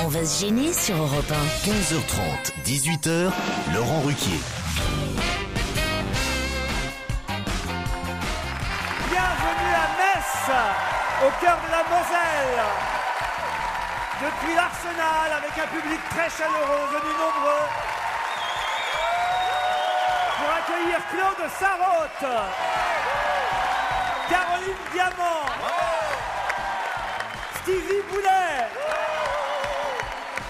On va se gêner sur Europe 1. 15h30, 18h, Laurent Ruquier. Bienvenue à Metz, au cœur de la Moselle. Depuis l'Arsenal, avec un public très chaleureux, venu nombreux, pour accueillir Claude Sarraute, Caroline Diamant, Stevie Boulet,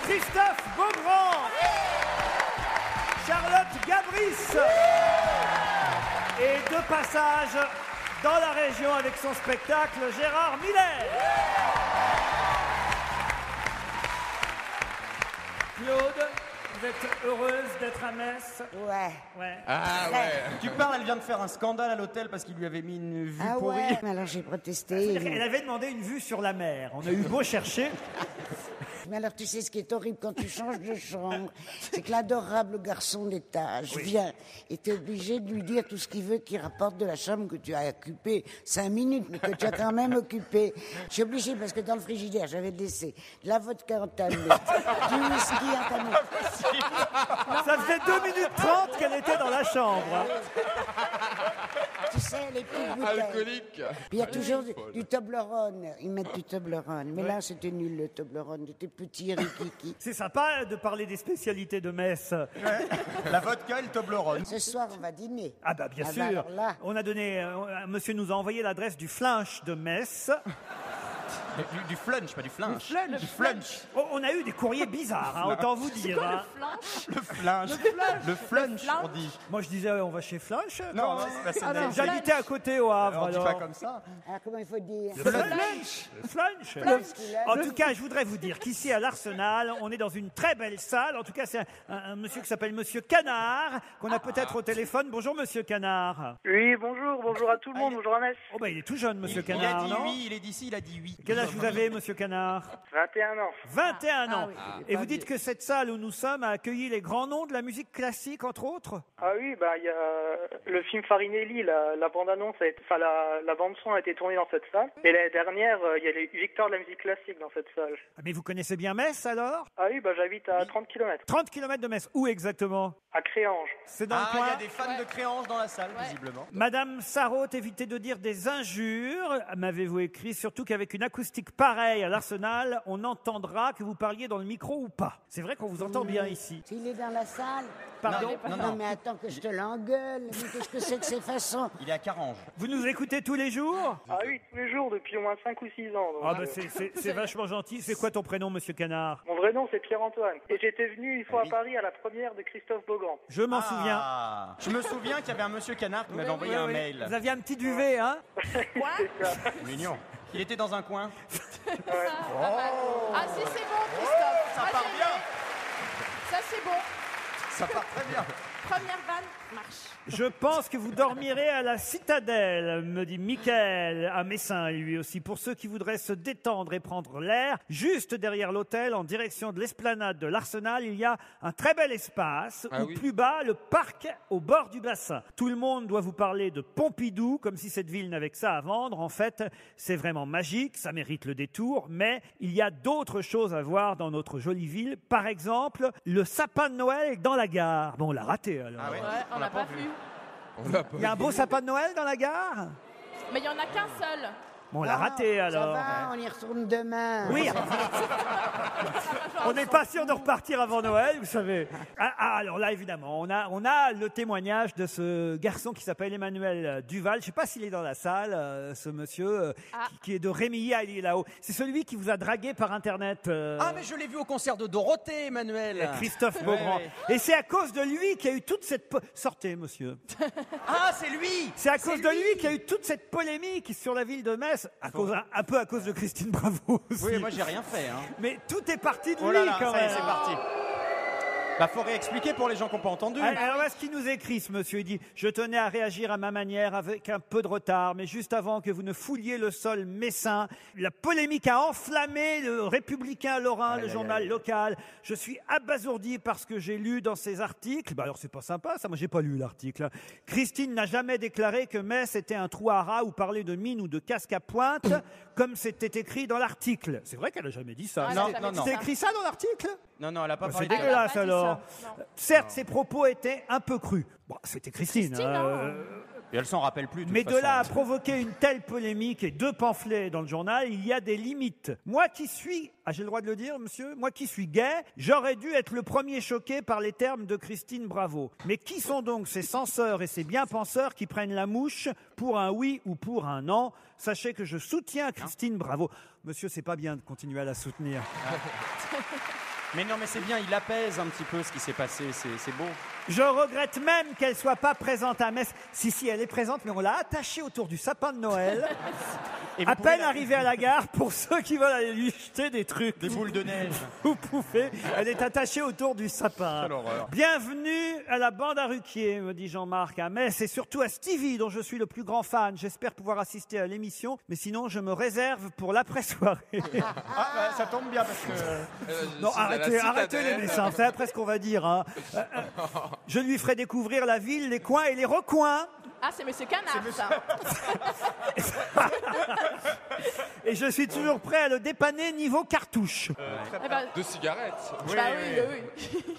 Christophe Beaugrand, Charlotte Gabris, et de passage dans la région avec son spectacle, Gérard Miller. Claude, vous êtes heureuse d'être à Metz? Ouais. Ah ouais. Tu parles, elle vient de faire un scandale à l'hôtel parce qu'il lui avait mis une vue pourrie. Ouais, mais alors j'ai protesté. Elle avait demandé une vue sur la mer. On a eu beau chercher. Mais alors tu sais ce qui est horrible quand tu changes de chambre, c'est que l'adorable garçon d'étage vient et t'es obligé de lui dire tout ce qu'il veut qu'il rapporte de la chambre que tu as occupée 5 minutes, mais que tu as quand même occupée. Je suis obligée parce que dans le frigidaire, j'avais laissé de la vodka entamée, du whisky entamé. Ça faisait 2 minutes 30 qu'elle était dans la chambre. Tu sais, les petites bouteilles. Alcoolique. Puis il y a toujours du Toblerone. Ils mettent du Toblerone. Mais là, c'était nul, le Toblerone. C'était petit, rikiki. C'est sympa de parler des spécialités de Metz. La vodka et le Toblerone. Ce soir, on va dîner. Ah bah bien Ah bah sûr. alors là. On a donné, monsieur nous a envoyé l'adresse du Flinch de Metz. Du flunch, pas du flinch. Du flunch. Oh, on a eu des courriers bizarres, hein, autant vous dire. Hein. Le flinch. Le flunch, on dit. Moi je disais on va chez Flinch. Non, c'est pas ça. J'habitais à côté au Havre. On dit pas comme ça. Alors, comment il faut dire? Le Flunch. En tout cas, je voudrais vous dire qu'ici à l'Arsenal, on est dans une très belle salle. En tout cas, c'est un monsieur qui s'appelle Monsieur Canard, qu'on a peut-être au téléphone. Bonjour Monsieur Canard. Oui, bonjour à tout le monde, bonjour à Metz. Oh bah il est tout jeune Monsieur Il a Canard, dit non? oui, il est d'ici, il a dit oui. Quel âge vous avez Monsieur Canard? 21 ans. 21 ans. oui. Et vous dites que cette salle où nous sommes a accueilli les grands noms de la musique classique, entre autres? Ah oui, il y a le film Farinelli, la bande-annonce, la bande-son a été tournée dans cette salle. Et l'année dernière, il y a les victoires de la musique classique dans cette salle. Mais vous connaissez bien Metz alors? Ah oui, j'habite à 30 km, 30 km de Metz. Où exactement? à Créange. C'est dans le Il y coin? a des fans de Créange dans la salle, visiblement. Madame Sarraute, évitez de dire des injures, m'avez-vous écrit, surtout qu'avec une acoustique pareille à l'Arsenal, on entendra que vous parliez dans le micro ou pas. C'est vrai qu'on vous entend bien ici. S'il est dans la salle. Pardon? Non, mais attends que je te l'engueule. Mais qu'est-ce que c'est que ces façons? Il est à Carange. Vous nous écoutez tous les jours? Ah oui, tous les jours, depuis au moins 5 ou 6 ans. Donc, Ah bah c'est vachement gentil. C'est quoi ton prénom, Monsieur Canard? mon vrai nom, c'est Pierre-Antoine. Et j'étais venu une fois à Paris à la première de Christophe Beaugrand. Je m'en souviens. Je me souviens qu'il y avait un monsieur Canard qui m'avait envoyé un mail. Vous aviez un petit duvet, hein? Mignon. Il était dans un coin. Ah si, c'est bon, Christophe. Ça Moi, part j'ai bien. aimé. Ça, c'est bon. Ça part très bien. Première vanne, marche. Je pense que vous dormirez à la Citadelle, me dit Mickaël, à Messin lui aussi, pour ceux qui voudraient se détendre et prendre l'air. Juste derrière l'hôtel, en direction de l'esplanade de l'Arsenal, il y a un très bel espace, où plus bas, le parc au bord du bassin. Tout le monde doit vous parler de Pompidou, comme si cette ville n'avait que ça à vendre. En fait, c'est vraiment magique, ça mérite le détour, mais il y a d'autres choses à voir dans notre jolie ville. Par exemple, le sapin de Noël dans la gare. Bon, on l'a raté alors. Ah ouais. Ouais, on l'a pas vu. Il y a un beau sapin de Noël dans la gare? Mais il y en a qu'un seul. Bon, on l'a raté alors. Ça va, on y retourne demain. Oui. On n'est pas sûr de repartir avant Noël, vous savez. Alors là, évidemment, on a le témoignage de ce garçon qui s'appelle Emmanuel Duval. Je ne sais pas s'il est dans la salle, ce monsieur, qui est de Rémilly à là-haut. C'est celui qui vous a dragué par Internet. Ah, mais je l'ai vu au concert de Dorothée, Emmanuel. Christophe Beaugrand. Ouais. Et c'est à cause de lui qu'il y a eu toute cette... Sortez, monsieur. Ah, c'est lui. C'est à cause de lui qu'il y a eu toute cette polémique sur la ville de Metz. Un peu à cause de Christine Bravo aussi. Oui, moi j'ai rien fait. Hein. Mais tout est parti de lui Oh là là, quand ça y est, même. c'est parti. Bah, faut réexpliquer pour les gens qui n'ont pas entendu. Alors voilà ce qu'il nous écrit, ce monsieur. Il dit « Je tenais à réagir à ma manière avec un peu de retard, mais juste avant que vous ne fouliez le sol messin, la polémique a enflammé le Républicain Lorrain, le journal local. Je suis abasourdi par ce que j'ai lu dans ces articles. » Bah alors c'est pas sympa ça, moi j'ai pas lu l'article. « Christine n'a jamais déclaré que Metz était un trou à rats ou parler de mine ou de casque à pointe, comme c'était écrit dans l'article. » C'est vrai qu'elle n'a jamais dit ça. Ah, Non, elle a non, jamais non. dit C'est ça. écrit ça dans l'article? Non, elle a pas C'est parlé dégueulasse Elle a pas dit alors. ça, non. Certes, ses propos étaient un peu crus. Bon, c'était Christine. Christine, hein, Et elle s'en rappelle plus. Mais de là à provoquer une telle polémique et 2 pamphlets dans le journal, il y a des limites. Moi qui suis, j'ai le droit de le dire, monsieur, moi qui suis gay, j'aurais dû être le premier choqué par les termes de Christine Bravo. Mais qui sont donc ces censeurs et ces bien-penseurs qui prennent la mouche pour un oui ou pour un non? Sachez que je soutiens Christine Bravo. Monsieur, c'est pas bien de continuer à la soutenir. Mais non, mais c'est bien, il apaise un petit peu ce qui s'est passé, c'est beau. Je regrette même qu'elle soit pas présente à Metz. Si, elle est présente, mais on l'a attachée autour du sapin de Noël. Et vous À pouvez peine arrivée à la gare, pour ceux qui veulent aller lui jeter des trucs. Des boules de neige. Vous pouvez. Elle est attachée autour du sapin. Quelle horreur. Bienvenue à la bande à Ruquier, me dit Jean-Marc, à Metz, et surtout à Stevie, dont je suis le plus grand fan. J'espère pouvoir assister à l'émission, mais sinon je me réserve pour l'après-soirée. Ah, ça tombe bien parce que... Non, arrêtez les messins, c'est après ce qu'on va dire. Hein. Je lui ferai découvrir la ville, les coins et les recoins. Ah, c'est Monsieur Canard, ça. Et je suis toujours prêt à le dépanner niveau cartouche. Eh ben, De cigarettes. bah oui.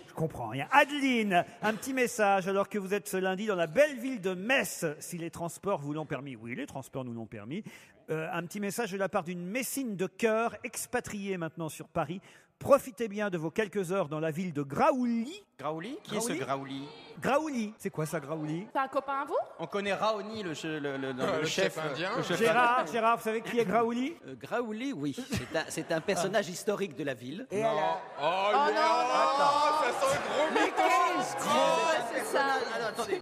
Je comprends rien. Adeline, un petit message alors que vous êtes ce lundi dans la belle ville de Metz, si les transports vous l'ont permis. Oui, les transports nous l'ont permis. Un petit message de la part d'une Messine de cœur, expatriée maintenant sur Paris. Profitez bien de vos quelques heures dans la ville de Graouli. Graouli? Qui est ce Graouli? Graouli, c'est quoi ça, Graouli? C'est un copain à vous? On connaît Raoni, le chef indien. le chef Gérard, vous savez qui est Graouli? Graouli, oui. C'est un personnage historique de la ville. Et alors Oh, ça sent le gros mytho. C'est ça.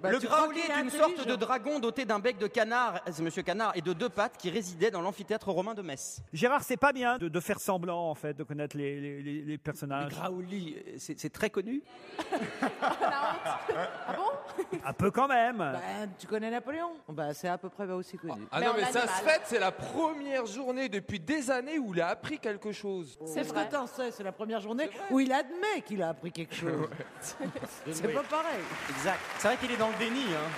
Le Graouli est une sorte de dragon doté d'un bec de canard, c'est Monsieur Canard, et de 2 pattes qui résidait dans l'amphithéâtre romain de Metz. Gérard, c'est pas bien de faire semblant, en fait, de connaître les personnages. Graouli, c'est très connu. La honte. Ah bon? Un peu quand même. Tu connais Napoléon? C'est à peu près aussi connu. Ah Mais non, en mais ça animal. se fête, c'est la première journée depuis des années où il a appris quelque chose. C'est ce vrai. que t'en sais, c'est la première journée où il admet qu'il a appris quelque chose. C'est pas pareil. Exact. C'est vrai qu'il est dans le déni. Hein.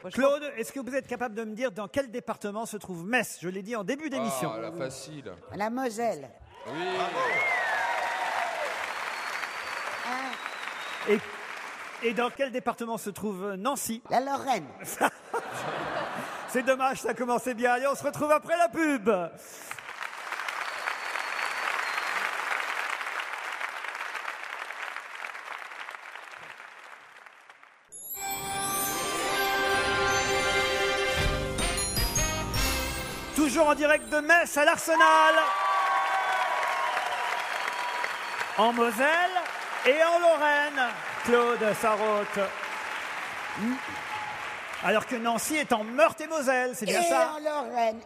Ouais. Claude, est-ce que vous êtes capable de me dire dans quel département se trouve Metz? Je l'ai dit en début d'émission. Ah, la facile. La Moselle. Oui. Et dans quel département se trouve Nancy? La Lorraine. C'est dommage, ça commençait bien. Allez, on se retrouve après la pub. Toujours en direct de Metz à l'Arsenal, en Moselle et en Lorraine, Claude Sarraute. Alors que Nancy est en Meurthe-et-Moselle, c'est bien ça?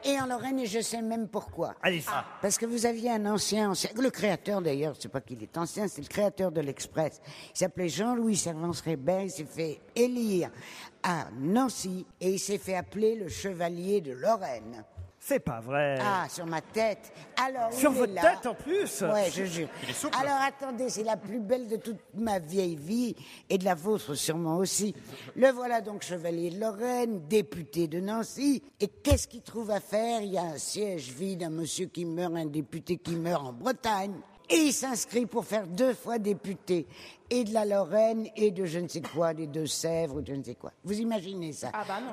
Et en Lorraine, et je sais même pourquoi. Allez, Parce que vous aviez un ancien, le créateur d'ailleurs, c'est pas qu'il est ancien, c'est le créateur de l'Express. Il s'appelait Jean-Louis Servan-Schreiber, il s'est fait élire à Nancy et il s'est fait appeler le Chevalier de Lorraine. c'est pas vrai. Ah, sur ma tête. Alors, Sur il est votre là. tête en plus? Ouais, je jure. Alors attendez, c'est la plus belle de toute ma vieille vie et de la vôtre sûrement aussi. Le voilà donc chevalier de Lorraine, député de Nancy. Et qu'est-ce qu'il trouve à faire? Il y a un siège vide, un monsieur qui meurt, un député qui meurt en Bretagne. Et il s'inscrit pour faire 2 fois député. Et de la Lorraine et de je ne sais quoi, des Deux-Sèvres ou de je ne sais quoi. Vous imaginez ça? Ah bah non.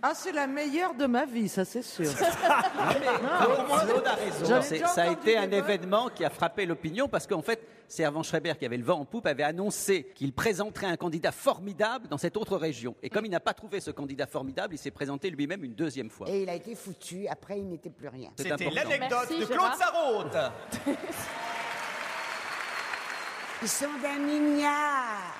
Ah, c'est la meilleure de ma vie, ça c'est sûr. Claude a raison. J'avais déjà Ça a entendu été des un événement qui a frappé l'opinion parce qu'en fait, Servan-Schreiber, qui avait le vent en poupe, avait annoncé qu'il présenterait un candidat formidable dans cette autre région. Et comme il n'a pas trouvé ce candidat formidable, il s'est présenté lui-même une 2e fois. Et il a été foutu. Après, il n'était plus rien. C'est C'était important. l'anecdote Merci, de Claude Gérard. Sarraute. Ils sont d'un mignard.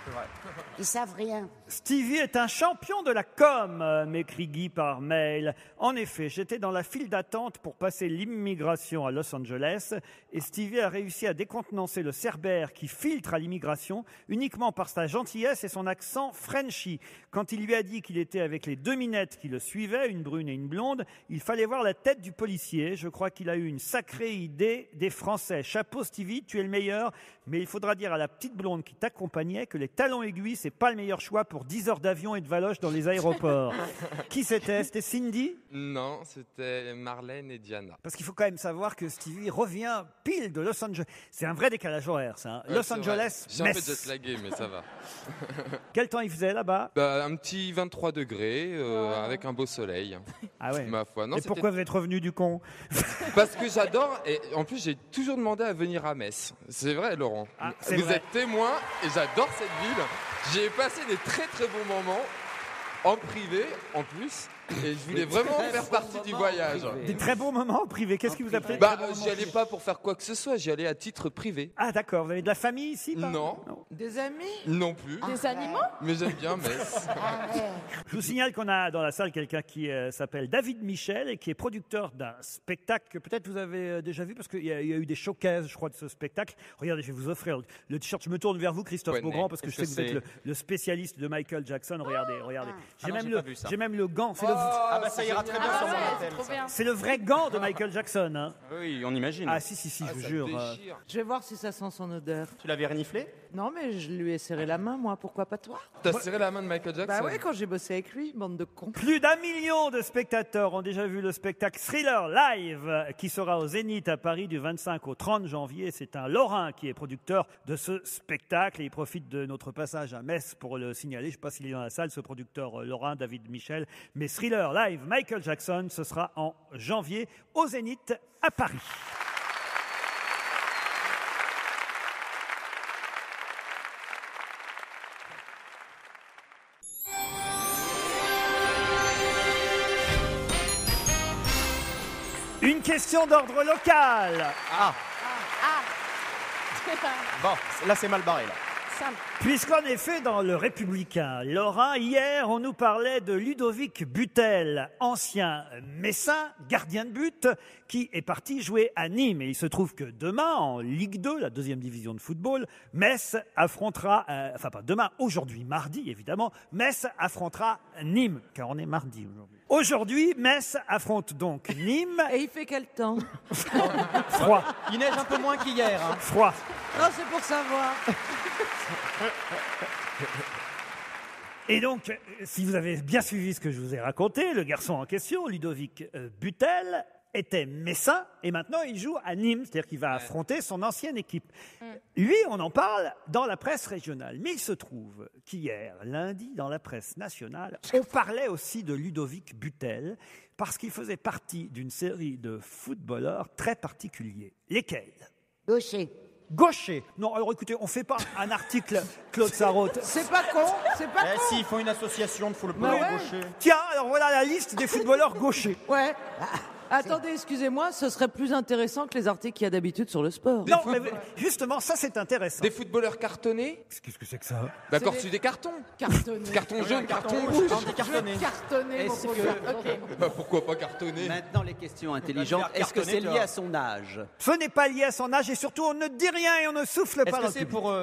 Ils savent rien. Stevie est un champion de la com, m'écrit Guy par mail. En effet, j'étais dans la file d'attente pour passer l'immigration à Los Angeles et Stevie a réussi à décontenancer le cerbère qui filtre à l'immigration uniquement par sa gentillesse et son accent Frenchy. Quand il lui a dit qu'il était avec les 2 minettes qui le suivaient, une brune et une blonde, il fallait voir la tête du policier. Je crois qu'il a eu une sacrée idée des Français. Chapeau Stevie, tu es le meilleur, mais il faudra dire à la petite blonde qui t'accompagnait que les talons aiguilles, c'est pas le meilleur choix pour 10 heures d'avion et de valoche dans les aéroports. Qui c'était? C'était Cindy? Non, c'était Marlène et Diana. Parce qu'il faut quand même savoir que Stevie revient pile de Los Angeles. C'est un vrai décalage horaire, ça. Hein. Ouais, Los c'est Angeles, vrai. J'ai un peu Metz. jetlagué, mais ça va. Quel temps il faisait là-bas? Un petit 23 degrés avec un beau soleil. Ah ouais. Ma foi. Non, et pourquoi vous êtes revenu du con? Parce que j'adore, et en plus j'ai toujours demandé à venir à Metz. C'est vrai, Laurent. c'est vous vrai. êtes témoin et j'adore cette ville. J'y ai passé des très très bons moments, en privé en plus, et je voulais vraiment faire partie du voyage. Des très bons moments privés. Qu'est-ce qui vous appelait? J'y allais pas pour faire quoi que ce soit, j'y allais à titre privé. Ah d'accord, vous avez de la famille ici? Non. Des amis? Non plus. Des animaux? Mais j'aime bien Metz. Je vous signale qu'on a dans la salle quelqu'un qui s'appelle David Michel et qui est producteur d'un spectacle que peut-être vous avez déjà vu parce qu'il y a eu des showcases, je crois, de ce spectacle. Regardez, je vais vous offrir le t-shirt. Je me tourne vers vous, Christophe Beaugrand, parce que je sais que vous êtes le spécialiste de Michael Jackson. Regardez. J'ai même le gant. C'est Ah bah ça ira très bien sur mon hôtel. c'est le vrai gant de Michael Jackson. Hein. Oui, on imagine. Ah si, je vous jure. Je vais voir si ça sent son odeur. Tu l'avais reniflé? Non, mais je lui ai serré la main, moi. Pourquoi pas toi? T'as serré la main de Michael Jackson? Bah ouais, quand j'ai bossé avec lui, bande de cons. Plus d'1 million de spectateurs ont déjà vu le spectacle Thriller Live qui sera au Zénith à Paris du 25 au 30 janvier. C'est un Lorrain qui est producteur de ce spectacle et il profite de notre passage à Metz pour le signaler. Je ne sais pas s'il est dans la salle, ce producteur lorrain, David Michel. Mais Thriller Live, Michael Jackson, ce sera en janvier au Zénith à Paris. Une question d'ordre local. Bon, là c'est mal barré là. Puisqu'en effet, dans le Républicain lorrain, hier, on nous parlait de Ludovic Butel, ancien messin, gardien de but, qui est parti jouer à Nîmes. Et il se trouve que demain, en Ligue 2, la 2e division de football, Metz affrontera, aujourd'hui, mardi, évidemment, Metz affrontera Nîmes, car on est mardi aujourd'hui. Aujourd'hui, Metz affronte donc Nîmes. Et il fait quel temps? Froid. Il neige un peu moins qu'hier. Hein. Froid. Non, c'est pour savoir. Et donc, si vous avez bien suivi ce que je vous ai raconté, le garçon en question, Ludovic Butel, était messin et maintenant il joue à Nîmes, c'est-à-dire qu'il va affronter son ancienne équipe. Lui, on en parle dans la presse régionale, mais il se trouve qu'hier, lundi, dans la presse nationale, on parlait aussi de Ludovic Butel parce qu'il faisait partie d'une série de footballeurs très particuliers. Lesquels? Gaucher. Non, alors écoutez, on ne fait pas un article, Claude Sarraute. C'est pas con, c'est pas con. Si, ils font une association de footballeurs gauchers. Tiens, alors voilà la liste des footballeurs gauchers. Ouais. Attendez, excusez-moi, ce serait plus intéressant que les articles qu'il y a d'habitude sur le sport. Non, mais justement, ça c'est intéressant. Des footballeurs cartonnés? Qu'est-ce que c'est que ça? D'accord, c'est des cartons. Cartonné. Carton jaune, carton rouge. Cartonné, mon Est-ce professeur. Bah, pourquoi pas cartonné? Maintenant, les questions intelligentes. Est-ce que c'est lié à son âge? Ce n'est pas lié à son âge et surtout on ne dit rien et on ne souffle pas.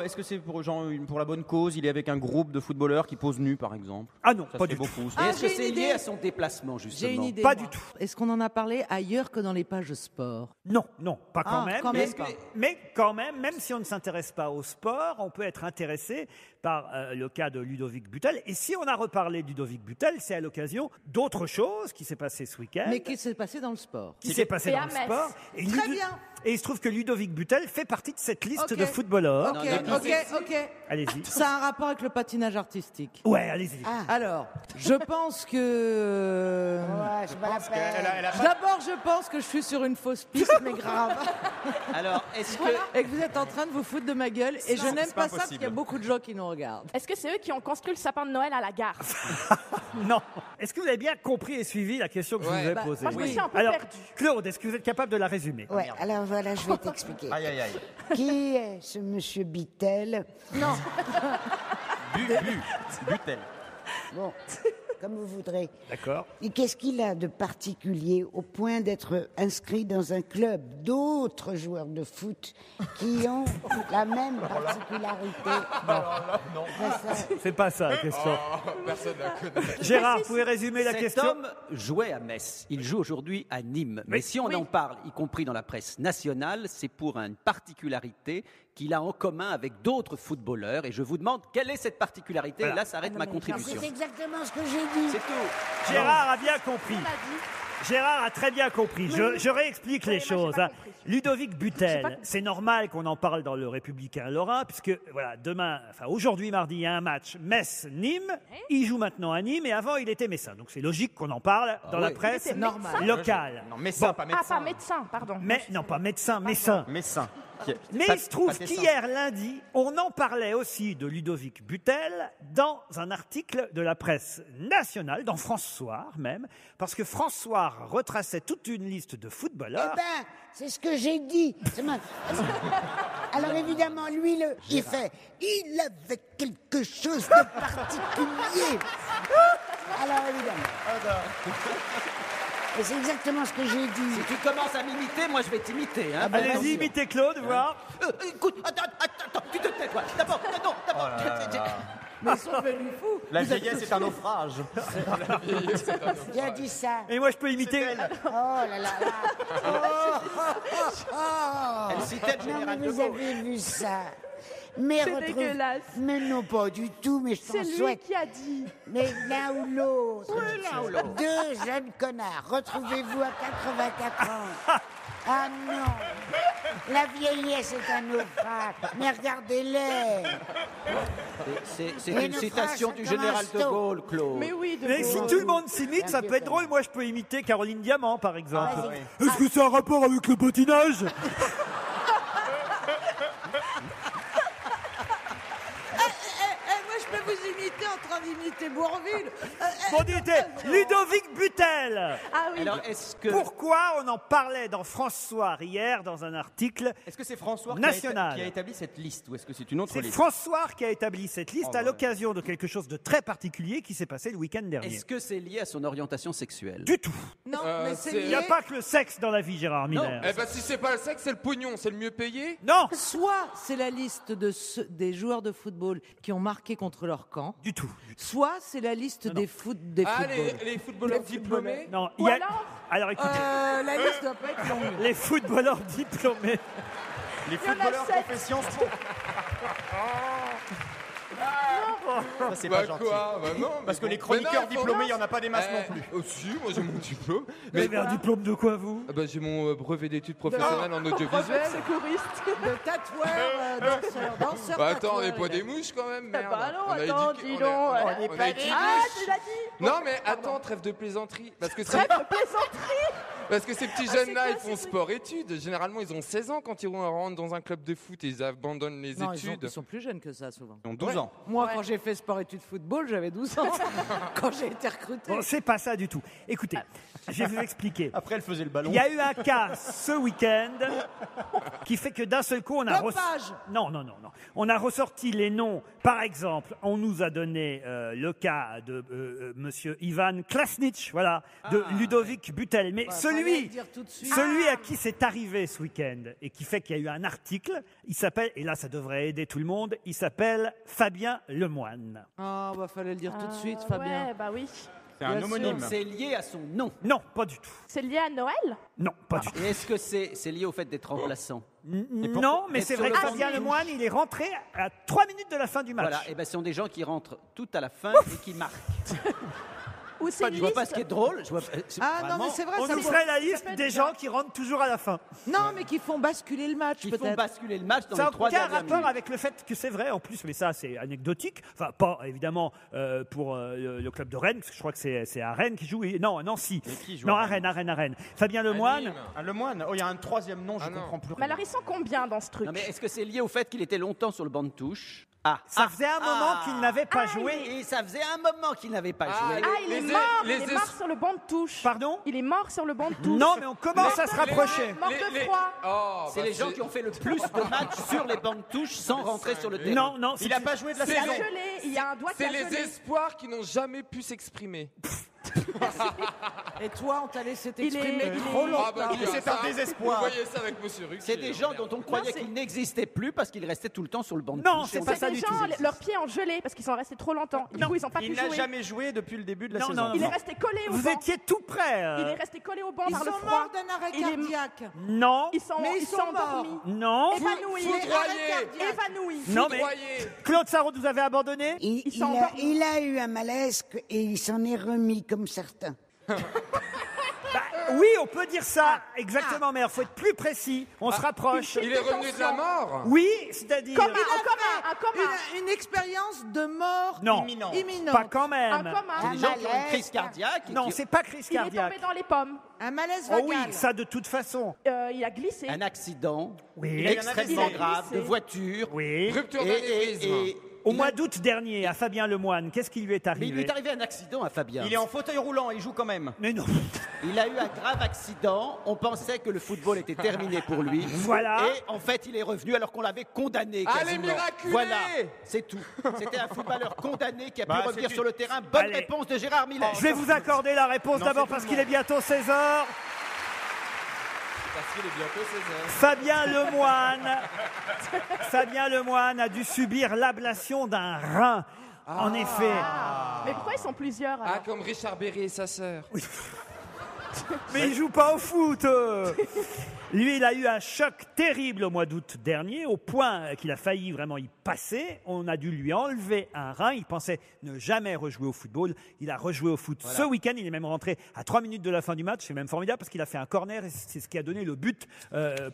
Est-ce que c'est pour la bonne cause? Il est avec un groupe de footballeurs qui posent nus, par exemple? Ah non, Ça pas se du fait tout. beaucoup. Et est-ce que j'ai c'est une lié idée. à son déplacement, justement? J'ai une idée. Pas moi. du tout. Est-ce qu'on en a parlé ailleurs que dans les pages sport? Non, pas quand Ah, même. quand même mais, pas. mais quand même si on ne s'intéresse pas au sport, on peut être intéressé par le cas de Ludovic Butel. Et si on a reparlé de Ludovic Butel, c'est à l'occasion d'autre chose qui s'est passé ce week-end. Mais qui s'est passé dans le sport? Qui s'est passé Et dans à le Metz. sport. Et Très bien. Et il se trouve que Ludovic Butel fait partie de cette liste Ok. de footballeurs. Ok. Allez-y. Ça a un rapport avec le patinage artistique. Ouais, allez-y. Alors, je pense que... Ouais, c'est pas la peine. D'abord, je pense que je suis sur une fausse piste, mais grave. Alors, est-ce que... Et que vous êtes en train de vous foutre de ma gueule. Et je n'aime pas ça parce qu'il y a beaucoup de gens qui nous regardent. Est-ce que c'est eux qui ont construit le sapin de Noël à la gare? Non. Est-ce que vous avez bien compris et suivi la question que je vous ai Bah, posée? moi, je me suis un peu Alors, perdue. Claude, est-ce que vous êtes capable de la résumer? Ouais, alors voilà, je vais t'expliquer. Aïe, aïe, aïe. Qui est ce monsieur Bittel? Non. Butel. Bon, comme vous voudrez. D'accord. Et qu'est-ce qu'il a de particulier au point d'être inscrit dans un club d'autres joueurs de foot qui ont la même particularité? C'est pas ça la question. Personne ne la connaît. Gérard, vous pouvez résumer la Cet question? homme jouait à Metz. Il joue aujourd'hui à Nîmes. Mais si on en parle, y compris dans la presse nationale, c'est pour une particularité qu'il a en commun avec d'autres footballeurs. Et je vous demande quelle est cette particularité. Voilà. Et là s'arrête ma contribution. C'est exactement ce que j'ai dit. C'est tout. Gérard a bien compris. Gérard a très bien compris. Je réexplique les choses. pas Hein. compris. Ludovic Butel, c'est normal qu'on en parle dans le Républicain Lorrain, puisque voilà, aujourd'hui mardi, il y a un match Metz-Nîmes. Il joue maintenant à Nîmes et avant il était messin. Donc c'est logique qu'on en parle dans la oui. presse Il était normal. locale. Non, médecin, pas Ah, médecin. pas médecin, pardon. Mais non, pas médecin, messin. Médecin. Mais il se trouve qu'hier lundi, on en parlait aussi de Ludovic Butel dans un article de la presse nationale, dans France Soir même, parce que France Soir retraçait toute une liste de Eh footballeurs. ben, c'est ce que j'ai dit. Alors évidemment, lui, il avait quelque chose de particulier. Alors évidemment. Et c'est exactement ce que j'ai dit. Si tu commences à m'imiter, moi je vais t'imiter. Hein. Allez-y, imitez Claude, voir. Écoute, attends, tu te tais, toi. D'abord. Mais ils sont devenus fous. La vieillesse est un naufrage. Qui a dit ça? Et moi, je peux imiter. Oh là là là. Elle citait le Non, général mais de vous Gaulle. avez vu ça? Mais C'est retrouve- dégueulasse. Mais non, pas du tout, mais je C'est t'en lui souhaite. qui a dit. Mais l'un ou l'autre. Deux jeunes connards. Retrouvez-vous à 84 ans. Ah non. La vieillesse est un naufrage. Mais regardez-les. C'est Et une une citation phrase du comme un général de stop. Gaulle, Claude. Mais oui, de Mais si Gaulle. tout le monde s'imite, ça peut être drôle. Moi, je peux imiter Caroline Diamant, par exemple. Ah, vas-y. Est-ce que c'est un rapport avec le patinage? Moi, je peux vous imiter en train d'imiter Bourville. Bon, dites, Ludovic Butel. Ah oui. Alors, est-ce que Pourquoi on en parlait dans France Soir hier, dans un article? Est-ce que c'est François National. qui a établi cette liste ou est-ce que c'est une autre C'est liste? France Soir qui a établi cette liste Oh, à ouais. l'occasion de quelque chose de très particulier qui s'est passé le week-end dernier. est-ce que c'est lié à son orientation sexuelle? Du tout. Non, mais c'est c'est- Il n'y a lié. pas que le sexe dans la vie, Gérard Miller. Eh ben si c'est pas le sexe, c'est le pognon, c'est le mieux payé. Non, Soit c'est la liste des joueurs de football qui ont marqué contre leur camp, du tout. soit c'est la liste des Ah, footballs. les footballeurs diplômés. Non, Ou alors écoutez, La liste doit pas être longue. les footballeurs diplômés. Les y en a footballeurs 7. qui ont fait Sciences Po. Ça, c'est Bah pas gentil. quoi Bah non. Parce que mais les bon. chroniqueurs Mais non, faut- diplômés, il n'y en a pas des masses non plus. Si, moi j'ai mon diplôme. Vous Mais avez un diplôme de quoi, vous? Ah bah, j'ai mon brevet d'études professionnelles en audiovisuel. secouriste. De tatoueur, danseur, Bah attends, on tatoueur, n'est pas il a- des mouches quand même, merde. bah non, On a attends, éduqué- dis on donc, a- on on est a pas éduqué- des Ah, tu l'as dit. Non mais attends, trêve de plaisanterie. Parce que, Trêve de plaisanterie. parce que ces petits Ah, jeunes-là, c'est ils quoi, font ces sport-études. Généralement, ils ont 16 ans quand ils rentrent dans un club de foot et ils abandonnent les Non, études. ils sont plus jeunes que ça, souvent. Ils ont 12 ans. Moi, quand j'ai fait sport-études football, j'avais 12 ans. Quand j'ai été recruté. Bon, c'est pas ça du tout. Écoutez, je vais vous expliquer. Après, elle faisait le ballon. Il y a eu un cas ce week-end qui fait que d'un seul coup, on a Dopage. Non. On a ressorti les noms. Par exemple, on nous a donné le cas de monsieur Ivan Klasnic, voilà, de Ludovic Butel. Mais fallait celui le dire tout de suite. celui à qui c'est arrivé ce week-end et qui fait qu'il y a eu un article, il s'appelle, et là ça devrait aider tout le monde, il s'appelle Fabien Lemoine. Ah, bah, fallait le dire tout de suite, Fabien. Ouais, bah oui. C'est un Bien homonyme. C'est lié à son nom. Non, pas du tout. C'est lié à Noël. Non, pas du tout. Et est-ce que c'est lié au fait d'être remplaçant? Non, mais d'être c'est sur vrai le que banc Fabien de touche. Lemoine, il est rentré à 3 minutes de la fin du match. Voilà, et ben ce sont des gens qui rentrent tout à la fin et qui marquent. Ou c'est une Je vois pas ce liste. qui est drôle. Je vois, Ah non, vraiment, mais c'est vrai, On ça nous peut- ferait la liste peut être des bien. gens qui rentrent toujours à la fin. Non, mais qui font basculer le match, qui font peut-être. basculer le match dans Ça les n'a 3 aucun dernières rapport minutes. avec le fait que c'est vrai en plus, mais ça c'est anecdotique. Enfin, pas évidemment pour le club de Rennes, parce que je crois que c'est à Rennes qui joue. Non, à Nancy. Mais qui joue Non, à à Rennes. Fabien Lemoine. Nîmes. Ah, le moine. Oh, il y a un troisième nom, je Ah, non. comprends plus Mais rien. alors ils sont combien dans ce truc? Non, mais est-ce que c'est lié au fait qu'il était longtemps sur le banc de touche? Ça faisait un moment qu'il n'avait pas joué. Et ça faisait un moment qu'il n'avait pas joué. il est mort. Il est mort sur le banc de touche. Pardon? Il est mort sur le banc de touche. Non, mais on commence à se rapprocher. Mort de froid. C'est les gens qui ont fait le plus de matchs sur les bancs de touche sans rentrer sur le terrain. Non, Il n'a pas joué de la Il a saison. gelé. Il y a un doigt qui C'est a les gelé. espoirs qui n'ont jamais pu s'exprimer. Et toi, on t'a laissé Il t'exprimer est- trop longtemps. C'est un désespoir. Vous voyez ça avec Monsieur Ruquier. C'est des gens dont on croyait qu'ils n'existaient plus parce qu'ils restaient tout le temps sur le banc de Non, touche. c'est Et on pas sait ça C'est du des tout. gens, leurs pieds ont gelé parce qu'ils sont restés trop longtemps. Du coup, ils n'ont pas pu Il n'a jouer. jamais joué depuis le début de la Non, saison. non, Il est resté collé au Vous banc. étiez tout près. Il est resté collé au banc Ils par le sont froid. morts d'un arrêt Il est- cardiaque. Non, Ils sont Mais ils sont endormis. non, Évanouis. Foudroyé. Évanouis. non, mais Foudroyé. Claude Sarraute, vous avez abandonné? Ils sont endormis. Il a eu un malaise et il s'en est remis comme certains. Oui, on peut dire ça, exactement, mais il faut être plus précis. On se rapproche. Il est revenu de la mort. Oui, c'est-à-dire. Un coma. Une expérience de mort Non, imminente. pas quand Un même. coma. C'est des gens qui ont une crise cardiaque. et Non, qui- c'est pas crise Il est cardiaque. tombé dans les pommes. Un malaise Oh vagal. oui, ça de toute façon. Il a glissé. un accident Oui. extrêmement Il a grave glissé. de voiture. Oui. Rupture Et, d'anévrisme. Au mois d'août dernier, à Fabien Lemoine, qu'est-ce qui lui est mais il lui arrivé? est arrivé un accident à Fabien. Il est en fauteuil roulant, il joue quand même. Mais non. Il a eu un grave accident. On pensait que le football était terminé pour lui. Voilà. Et en fait, il est revenu alors qu'on l'avait condamné. Allez, quasiment. miraculé. Voilà, c'est tout. C'était un footballeur condamné qui a pu Bah, revenir c'est sur le terrain. Bonne Allez. réponse de Gérard Miller. Je vais vous accorder la réponse Non, d'abord c'est parce tout qu'il le est bientôt 16h. Parce qu'il est bientôt 16h. Fabien Lemoine a dû subir l'ablation d'un rein. En effet. Mais pourquoi ils sont plusieurs alors Ah, comme Richard Berry et sa sœur. Mais il joue pas au foot. Lui, il a eu un choc terrible au mois d'août dernier, au point qu'il a failli vraiment y passer. On a dû lui enlever un rein. Il pensait ne jamais rejouer au football. Il a rejoué au foot ce week-end. Il est même rentré à 3 minutes de la fin du match. C'est même formidable parce qu'il a fait un corner et c'est ce qui a donné le but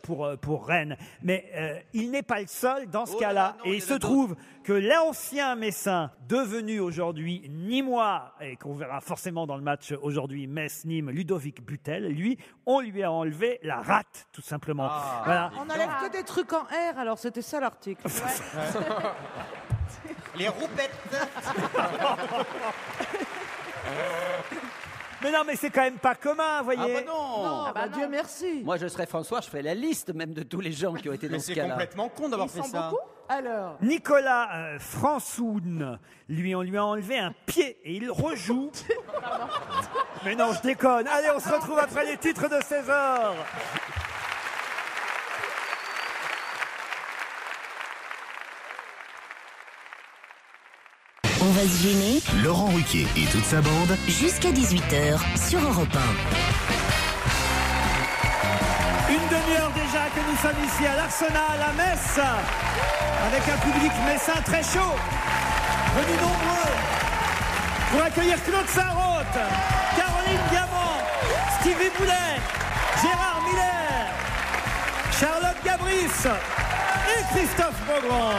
pour Rennes. Mais il n'est pas le seul dans ce Oh là cas-là. là, non, Et il il y en se a trouve que l'ancien Messin, devenu aujourd'hui Nîmois, et qu'on verra forcément dans le match aujourd'hui Metz-Nîmes, Ludovic Butel, lui, on lui a enlevé la rate, tout simplement. Voilà. On n'enlève que des trucs en R, alors c'était ça l'article. Les roupettes. Mais non, mais c'est quand même pas commun, voyez. Ah bah non. Non, bah Dieu merci. Moi, je serais François, je ferais la liste même de tous les gens qui ont été dans Mais ce c'est cas-là. complètement con d'avoir Ils fait sont ça. beaucoup. Alors, Nicolas Françoun, on lui a enlevé un pied et il rejoue. Mais non, je déconne. Allez, on se retrouve après les titres de 16h. On va se gêner Laurent Ruquier et toute sa bande. jusqu'à 18h sur Europe 1. Une demi-heure déjà que nous sommes ici à l'Arsenal, à Metz, avec un public messin très chaud, venu nombreux, pour accueillir Claude Sarraute, Caroline Diamant, Stevie Boulet, Gérard Miller, Charlotte Gabris et Christophe Beaugrand.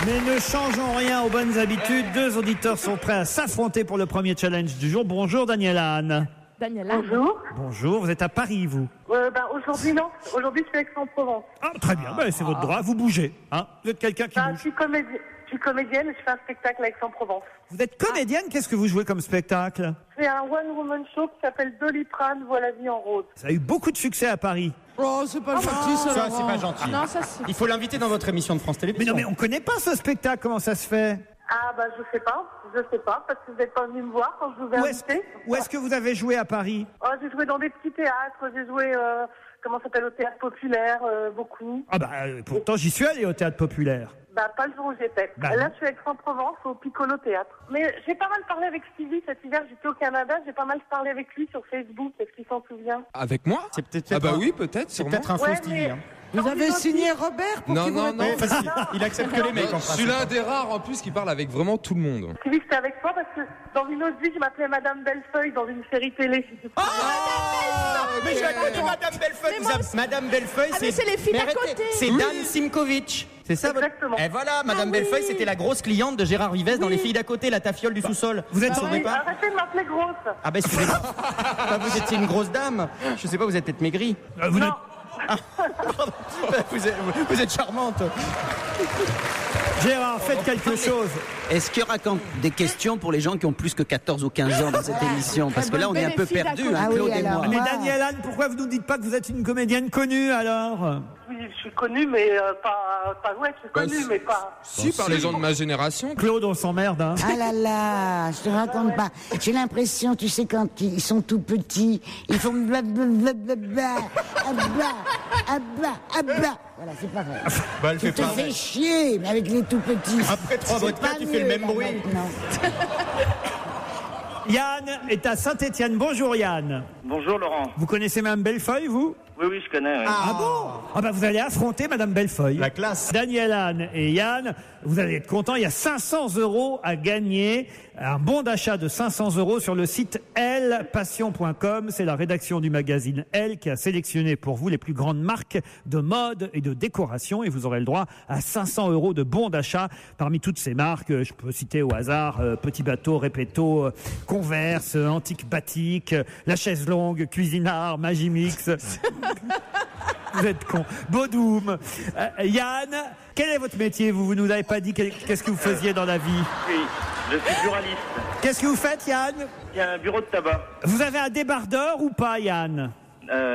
Mais ne changeons rien aux bonnes habitudes. Deux auditeurs sont prêts à s'affronter pour le premier challenge du jour. Bonjour Daniel Anne. Daniel. Bonjour. Bonjour, vous êtes à Paris, vous? Aujourd'hui, non. Aujourd'hui, je suis Aix-en-Provence. Ah, très bien, ben, c'est votre droit, vous bougez. Hein, vous êtes quelqu'un qui Je bouge. suis comédienne et je fais un spectacle à Aix-en-Provence. Vous êtes comédienne, qu'est-ce que vous jouez comme spectacle? C'est un one-woman show qui s'appelle Doliprane, Vois la vie en rose. Ça a eu beaucoup de succès à Paris. oh, c'est pas gentil ça. Ça, c'est Laurent. pas gentil. Non, ça c'est. Il faut l'inviter dans votre émission de France Mais Télévisions. non, mais on connaît pas ce spectacle, comment ça se fait? Ah, bah, je sais pas, parce que vous n'êtes pas venu me voir quand je vous ai invité. Où est-ce que vous avez joué à Paris? Oh, j'ai joué dans des petits théâtres, j'ai joué, comment ça s'appelle, au théâtre populaire, beaucoup. Ah bah, pourtant j'y suis allé au Théâtre Populaire. Bah, pas le jour où j'étais. Bah, Là, non. je suis à Aix-en-Provence, au Piccolo Théâtre. Mais j'ai pas mal parlé avec Stevie cet hiver, j'étais au Canada, j'ai pas mal parlé avec lui sur Facebook, est-ce qu'il s'en souvient? Avec moi? C'est peut-être Ah bah un- oui, peut-être, C'est sûrement. peut-être un faux Ouais, Stevie. mais- Hein. Vous avez signé Robert pour Non, qu'il vous non, non. réponde. Vas-y, il accepte que les mecs en Je suis l'un des rares en plus qui parle avec vraiment tout le monde. Stevie, c'était avec toi parce que dans une autre vie, je m'appelais Madame Bellefeuille dans une série télé, si tu te souviens. Mais je la connais, Madame Bellefeuille. Mais moi aussi. Madame Bellefeuille, Ah, mais c'est les filles mais d'à arrêtez, côté. C'est Oui. Dan Simkovic. C'est ça votre... Exactement. Et voilà, Madame Ah Bellefeuille, oui. c'était la grosse cliente de Gérard Vivès dans Les filles d'à côté, la tafiole du sous-sol. Vous êtes Vous savez pas Arrêtez de m'appeler grosse. Ah bah excusez-moi. Bah, vous étiez une grosse dame. Je sais pas, vous êtes peut-être maigrie. Vous Non. n'êtes- Vous êtes charmante. Gérard, faites quelque chose. Est-ce qu'il y aura des questions pour les gens qui ont plus que 14 ou 15 ans dans cette émission? Parce que là, on est un peu perdus, hein, Claude et moi. Mais Daniel Anne, pourquoi vous nous dites pas que vous êtes une comédienne connue alors? Oui, je suis connue, mais pas ouais, je suis connue, mais pas. Si, par les gens de ma génération. Claude, on s'emmerde, hein. Ah là là, je te raconte pas. J'ai l'impression, tu sais, quand ils sont tout petits, ils font blablabla, abba. Voilà, c'est pas vrai. Bah, elle Tu fait te pareil. fais chier, mais avec les tout petits. Après 3 C'est vodkas, pas tu mieux, fais le même là, bruit. maintenant. Yann est à Saint-Étienne. Bonjour Yann. Bonjour Laurent. Vous connaissez Mme Bellefeuille, vous? Oui, je connais. Oui. Ah bon? Ah bah vous allez affronter Madame Bellefeuille. La classe. Daniel Anne et Yann, vous allez être contents. Il y a 500 € à gagner. Un bon d'achat de 500 € sur le site elpassion.com. C'est la rédaction du magazine Elle qui a sélectionné pour vous les plus grandes marques de mode et de décoration. Et vous aurez le droit à 500 € de bons d'achat parmi toutes ces marques. Je peux citer au hasard Petit Bateau, Repetto, Converse, Antique Batik, La Chaise Longue, Cuisinart, Magimix. Vous êtes con. Bodoum. Yann, quel est votre métier? Vous nous avez pas dit qu'est-ce que vous faisiez dans la vie? Oui, je suis buraliste. Qu'est-ce que vous faites, Yann? Il y a un bureau de tabac. Vous avez un débardeur ou pas, Yann?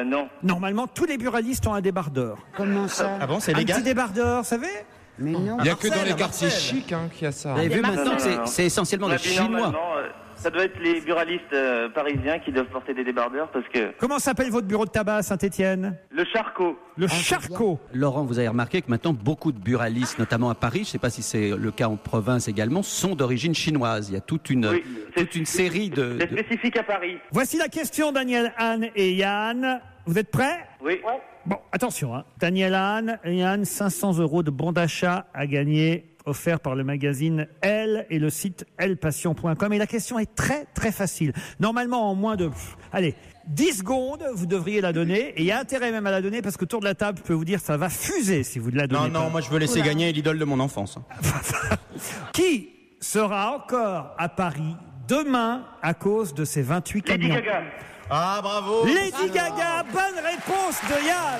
Non. Normalement, tous les buralistes ont un débardeur. Comment ça? Ah bon, c'est Un légal? petit débardeur, vous savez? Mais non. Il n'y a que dans les à quartiers Marseille. chics qu'il y a ça. Vous avez vu maintenant que non. c'est essentiellement Ouais, des puis Chinois. normalement, ça doit être les buralistes parisiens qui doivent porter des débardeurs parce que... Comment s'appelle votre bureau de tabac à Saint-Étienne? Le charcot. Le Charcot. Laurent, vous avez remarqué que maintenant, beaucoup de buralistes, notamment à Paris, je ne sais pas si c'est le cas en province également, sont d'origine chinoise. Il y a toute une série de... C'est spécifique à Paris. Voici la question, Daniel, Anne et Yann. Vous êtes prêts? Oui. Bon, attention, hein. Daniel Anne et Yann, 500 € de bons d'achat à gagner, offert par le magazine Elle et le site elpassion.com. Et la question est très, très facile. Normalement, en moins de, 10 secondes, vous devriez la donner. Et il y a intérêt même à la donner parce que autour de la table, je peux vous dire, ça va fuser si vous ne la donnez pas. Non, moi je veux laisser gagner l'idole de mon enfance. Qui sera encore à Paris demain à cause de ces 28 Lady camions? Gaga. Ah, bravo. Lady Gaga, bonne réponse de Yann.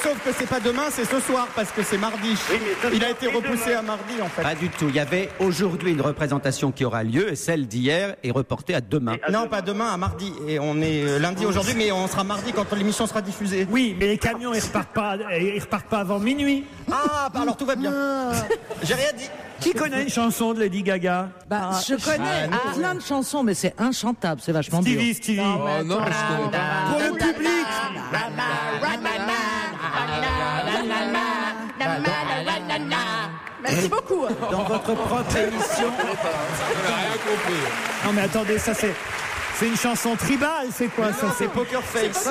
Sauf que c'est pas demain, c'est ce soir parce que c'est mardi. Oui, mais ce Il a soir été et repoussé demain. à mardi en fait. Pas du tout. Il y avait aujourd'hui une représentation qui aura lieu et celle d'hier est reportée à demain. Non, pas demain, à mardi. Et on est lundi aujourd'hui, mais on sera mardi quand l'émission sera diffusée. Oui, mais les camions, ils repartent pas avant minuit. Ah, bah alors tout va bien. J'ai rien dit. Qui connaît une chanson de Lady Gaga? Bah, je connais plein de chansons, mais c'est inchantable, c'est vachement dur. Stevie. Oh non, je connais pas. Pour le public. Merci beaucoup. Dans votre propre émission. On n'a rien compris. Non mais attendez, ça c'est une chanson tribale, c'est quoi ça? C'est Poker Face.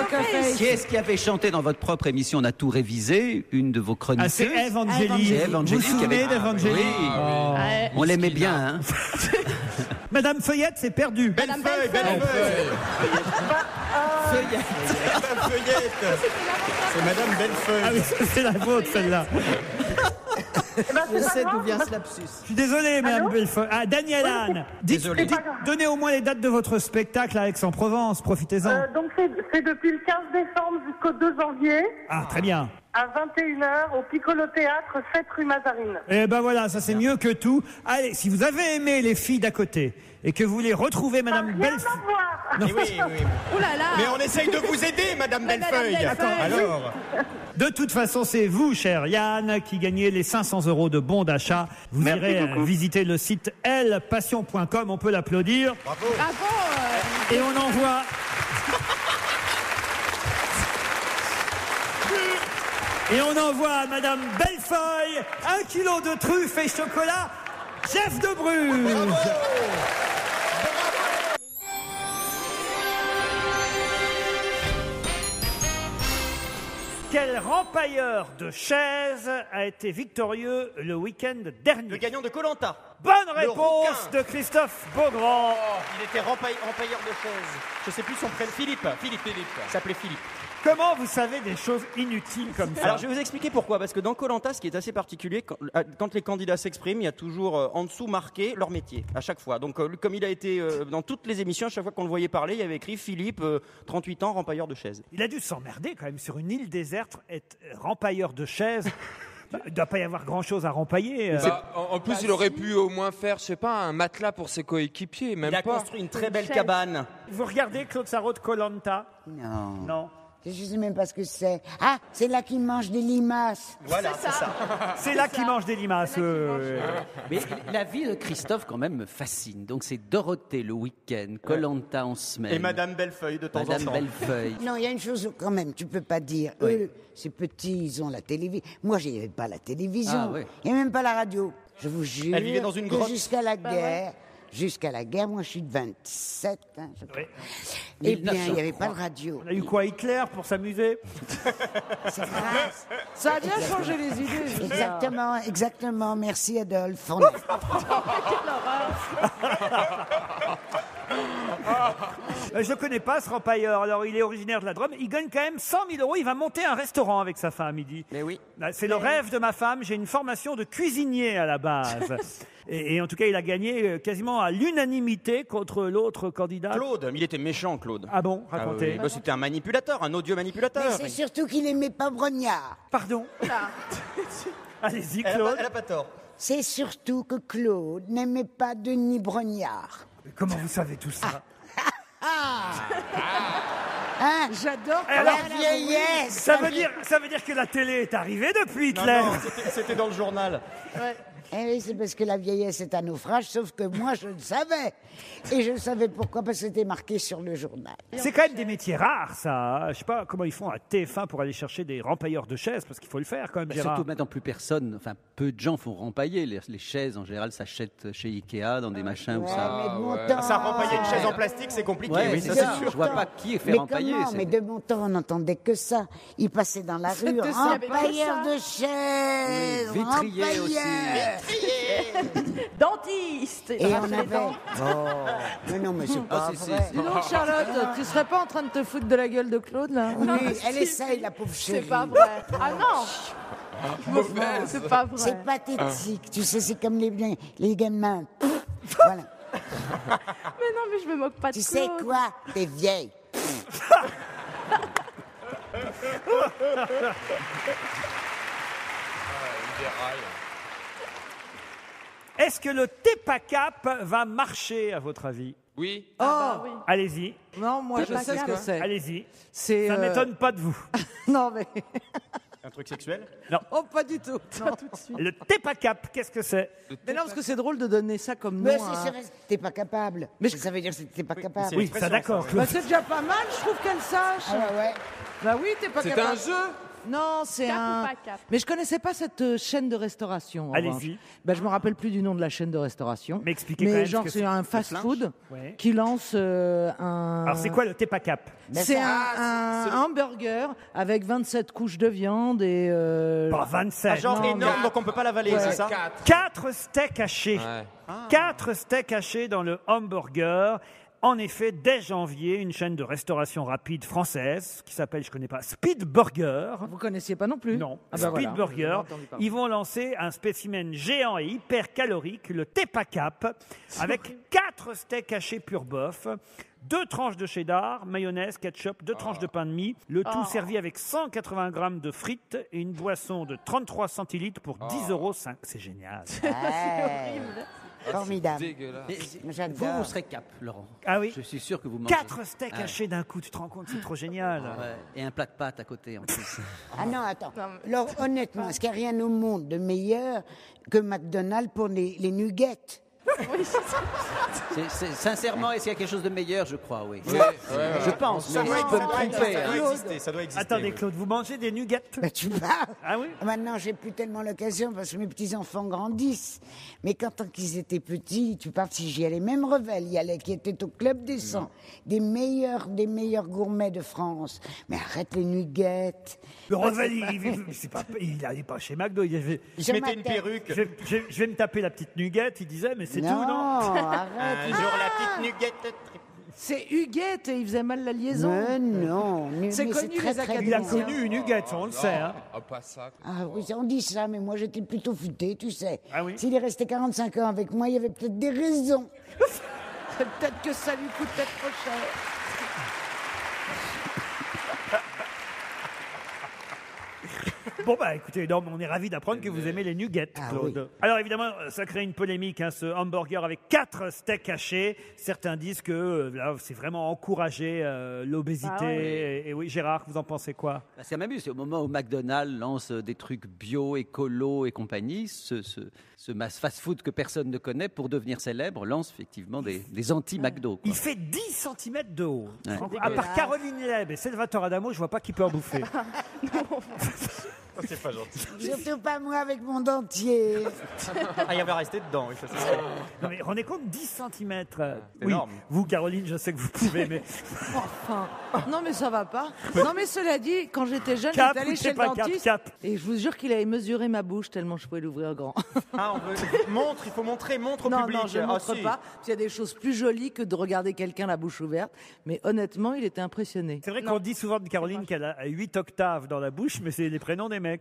Qui est-ce qui avait chanté dans votre propre émission? On a tout révisé. Une de vos chroniqueuses. Ah, c'est Ève Angélique. C'est Ève Vous vous Angélique qui souvenez avait- d'Ève Angélique? Oui. Oh. On l'aimait bien, hein. Madame Feuillette, c'est perdu. Bellefeuille, Bellefeuille. Feuillette. C'est Madame Bellefeuille. Ah oui, c'est la vôtre celle-là. Je sais d'où vient ce lapsus. Je suis désolé, Madame Bellefeuille. Ah, Daniel Anne, Désolé. donnez au moins les dates de votre spectacle à Aix-en-Provence, profitez-en. Donc c'est depuis le 15 décembre jusqu'au 2 janvier Ah, très bien. à 21h au Piccolo Théâtre, 7 rue Mazarine. Eh ben voilà, ça c'est mieux que tout. Allez, si vous avez aimé les filles d'à côté et que vous voulez retrouver Madame Rien Bellefeuille... à voir. Oui, oui. Ouh là là. Mais on essaye de vous aider, Madame Mais Madame Bellefeuille. Bellefeuille. Alors, De toute façon, c'est vous, cher Yann, qui gagnez les 500 € de bons d'achat. Vous Merci irez beaucoup. visiter le site elpassion.com, on peut l'applaudir. bravo. Bravo. Et on envoie... Et on envoie à Madame Bellefeuille 1 kilo de truffes et chocolat Jeff de Bruges. Quel rempailleur de chaises a été victorieux le week-end dernier? Le gagnant de Koh-Lanta. Bonne réponse de Christophe Beaugrand. Il était rempailleur de chaises. Je sais plus son prénom. Philippe. Il s'appelait Philippe. Comment vous savez des choses inutiles comme ça? Alors je vais vous expliquer pourquoi. Parce que dans Koh-Lanta, ce qui est assez particulier, quand les candidats s'expriment, il y a toujours en dessous marqué leur métier, à chaque fois. Donc comme il a été dans toutes les émissions, à chaque fois qu'on le voyait parler, il y avait écrit Philippe, 38 ans, rempailleur de chaises. Il a dû s'emmerder quand même sur une île déserte, être rempailleur de chaises. Il ne doit pas y avoir grand-chose à rempailler. En plus, il aurait pu au moins faire, je sais pas, un matelas pour ses coéquipiers, même Il a pas. construit une très belle cabane. Vous regardez Claude Sarraute Koh-Lanta? Non. Je ne sais même pas ce que c'est. Ah, c'est là qu'ils mangent des limaces. Voilà, c'est ça. C'est là qu'il mange des limaces. Mais la vie de Christophe, quand même, me fascine. Donc, c'est Dorothée le week-end, Koh-Lanta en semaine. Et Madame Bellefeuille de temps en Madame temps. Bellefeuille. Non, il y a une chose quand même, tu peux pas dire. Oui. Eux, ces petits, ils ont la télévision. Moi, il n'y avait pas la télévision. Ah, oui. Il n'y avait même pas la radio. Je vous jure. Elle vivait dans une que grotte. jusqu'à la guerre. Jusqu'à la guerre, moi je suis de 27, je crois. Oui. Eh bien, il n'y avait pas de radio. On a eu quoi, Hitler, pour s'amuser? C'est grâce. Ça a bien changé les idées. je veux dire. Exactement. Merci Adolphe. Je ne connais pas ce rempailleur. Alors, il est originaire de la Drôme. Il gagne quand même 100 000 €. Il va monter un restaurant avec sa femme, il dit. Mais oui. C'est le rêve de ma femme. J'ai une formation de cuisinier à la base. Et en tout cas, il a gagné quasiment à l'unanimité contre l'autre candidat. Claude, il était méchant, Claude. Ah bon? Racontez. oui. Bah, c'était un manipulateur, un audio manipulateur. Mais c'est surtout qu'il n'aimait pas Brognard. Pardon? Allez-y, Elle Claude. a pas tort. C'est surtout que Claude n'aimait pas Denis Brognard. Mais comment vous savez tout ça? Hein? J'adore. Alors, La vieillesse. ça veut dire que la télé est arrivée depuis Hitler. Non, c'était dans le journal. Eh oui, c'est parce que la vieillesse est un naufrage, sauf que moi, je le savais. Et je le savais pourquoi, parce que c'était marqué sur le journal. C'est quand même des métiers rares, ça. Je sais pas comment ils font à TF1 pour aller chercher des rempailleurs de chaises, parce qu'il faut le faire quand même, Gérard. Surtout maintenant, plus personne, enfin peu de gens font rempailler. Les chaises, en général, s'achètent chez Ikea dans des machins où ça. Mais de mon temps, Ça rempailler une chaise en plastique, c'est compliqué. Ouais, oui, ça, ça, c'est sûr. Je vois pas qui est fait Mais rempailler. comment? c'est- Mais de mon temps, on n'entendait que ça. Il passait dans la rue, C'était ça. rempailleur de chaises, Oui, vitrier aussi. Dentiste. Et on les avait... dents. Mais non, mais c'est pas si, si, vrai. si. Dis donc, Charlotte, tu serais pas en train de te foutre de la gueule de Claude, là? Oui, elle essaye, la pauvre chérie. C'est pas vrai. Ah non. C'est pas vrai. C'est pathétique. Tu sais, c'est comme les gamins. Voilà. Mais non, mais je me moque pas de Tu sais Claude. quoi? T'es vieille. Est-ce que le TEPACAP va marcher, à votre avis? Oui. Oh, Ah oui. Allez-y, non, moi, je sais ce que c'est. allez-y. C'est. Ça m'étonne pas de vous. Non, mais. Un truc sexuel. Oh, pas du tout. Non. Tout de suite. Le TEPACAP, qu'est-ce que c'est? Mais non, parce que c'est drôle de donner ça comme nom. Mais à- c'est vrai, t'es pas capable. Mais Ça veut dire que t'es pas capable. c'est Oui, l'expression, ça d'accord, ça, Claude. Bah, c'est déjà pas mal, je trouve qu'elle sache. Ah ouais. Bah oui, t'es pas C'est capable. un jeu. Non, c'est Cap un. ou pas cap? Mais je connaissais pas cette chaîne de restauration. en Allez-y. revanche. Bah, je me rappelle plus du nom de la chaîne de restauration. Mais expliquez quand même genre, ce que c'est c'est. un fast-food Ouais. qui lance un. Alors, c'est quoi le TEPACAP? C'est un hamburger avec 27 couches de viande et. Pas 27. Genre non, énorme, donc on peut pas l'avaler, c'est ça? 4 steaks hachés. Ouais. 4 steaks hachés dans le hamburger. En effet, dès janvier, une chaîne de restauration rapide française qui s'appelle, je connais pas, Speed Burger. Vous connaissiez pas non plus? Non, Ah bah Speed voilà, Burger. j'avais entendu parler. Ils vont lancer un spécimen géant et hyper calorique, le TEPACAP, avec 4 steaks hachés pur bœuf, 2 tranches de cheddar, mayonnaise, ketchup, 2 tranches de pain de mie, le tout servi avec 180 grammes de frites et une boisson de 33 centilitres pour 10 €. C'est génial. Formidable. Dégueulasse. Mais J'adore. vous serez cap, Laurent. Ah oui? Je suis sûr que vous mangez. 4 steaks Ah. hachés d'un coup, tu te rends compte, c'est trop génial. Ouais. Et un plat de pâtes à côté en plus. Ah non, attends. Alors, honnêtement, est-ce qu'il n'y a rien au monde de meilleur que McDonald's pour les nuggets? Sincèrement, est-ce qu'il y a quelque chose de meilleur, je crois, oui. Je pense, Ça mais doit je peux me tromper. exister, ça doit exister. Attendez, oui. Claude, vous mangez des nuggets? Bah, tu parles. Ah oui? Maintenant, j'ai plus tellement l'occasion parce que mes petits-enfants grandissent. Mais quand ils étaient petits, tu parles, si j'y allais, même Revel y allait, qui était au Club des 100, des meilleurs gourmets de France. Mais arrête les nuggets. Le Revel, il n'allait pas chez McDo. Il avait, Je Mettez une m'attends- perruque. je vais me taper la petite nugget, il disait, mais c'est tout, non? arrête. Un jour, la petite nuggette. C'est Huguette et il faisait mal la liaison. Mais non, C'est mais connu, très, les très Il a bon. connu une nugget, on le sait. Hein. Ah, pas ça. Ah oui, on dit ça, mais moi j'étais plutôt futé, tu sais. Ah oui? S'il est resté 45 ans avec moi, il y avait peut-être des raisons. Peut-être que ça lui coûte peut-être trop cher. Bon, bah écoutez, non, mais on est ravis d'apprendre que vous aimez les nuggets, Ah Claude. oui. Alors évidemment, ça crée une polémique, hein, ce hamburger avec 4 steaks hachés. Certains disent que là, c'est vraiment encourager l'obésité. Ah ouais. Et oui, Gérard, vous en pensez quoi? Bah, c'est même c'est au moment où McDonald's lance des trucs bio, écolo et compagnie, ce fast-food que personne ne connaît pour devenir célèbre lance effectivement des anti-McDo. quoi. Il fait 10 cm de haut. Ouais. À part Caroline Leb et Salvatore Adamo, je vois pas qui peut en bouffer. C'est pas gentil. Surtout pas moi avec mon dentier. Ah, il va rester dedans, oui, ça c'est sûr. Non mais rendez compte, 10 cm. C'est Oui, énorme. vous, Caroline, je sais que vous pouvez, mais... Enfin, non mais ça va pas. Non mais cela dit, quand j'étais jeune, Cap j'étais allée ou chez c'est le pas cap, dentiste cap et je vous jure qu'il avait mesuré ma bouche tellement je pouvais l'ouvrir grand. Ah, montre, il faut montrer, montre au Non, public. non, je ne Ah, montre si. pas. Parce qu'il y a des choses plus jolies que de regarder quelqu'un la bouche ouverte. Mais honnêtement, il était impressionné. C'est vrai qu'on dit souvent de Caroline qu'elle a 8 octaves dans la bouche, mais c'est les prénoms des mecs.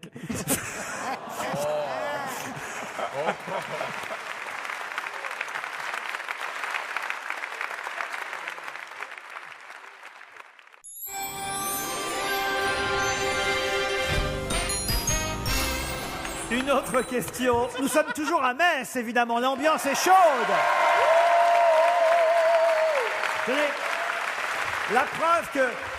Une autre question. Nous sommes toujours à Metz, évidemment. L'ambiance est chaude. Tenez, la preuve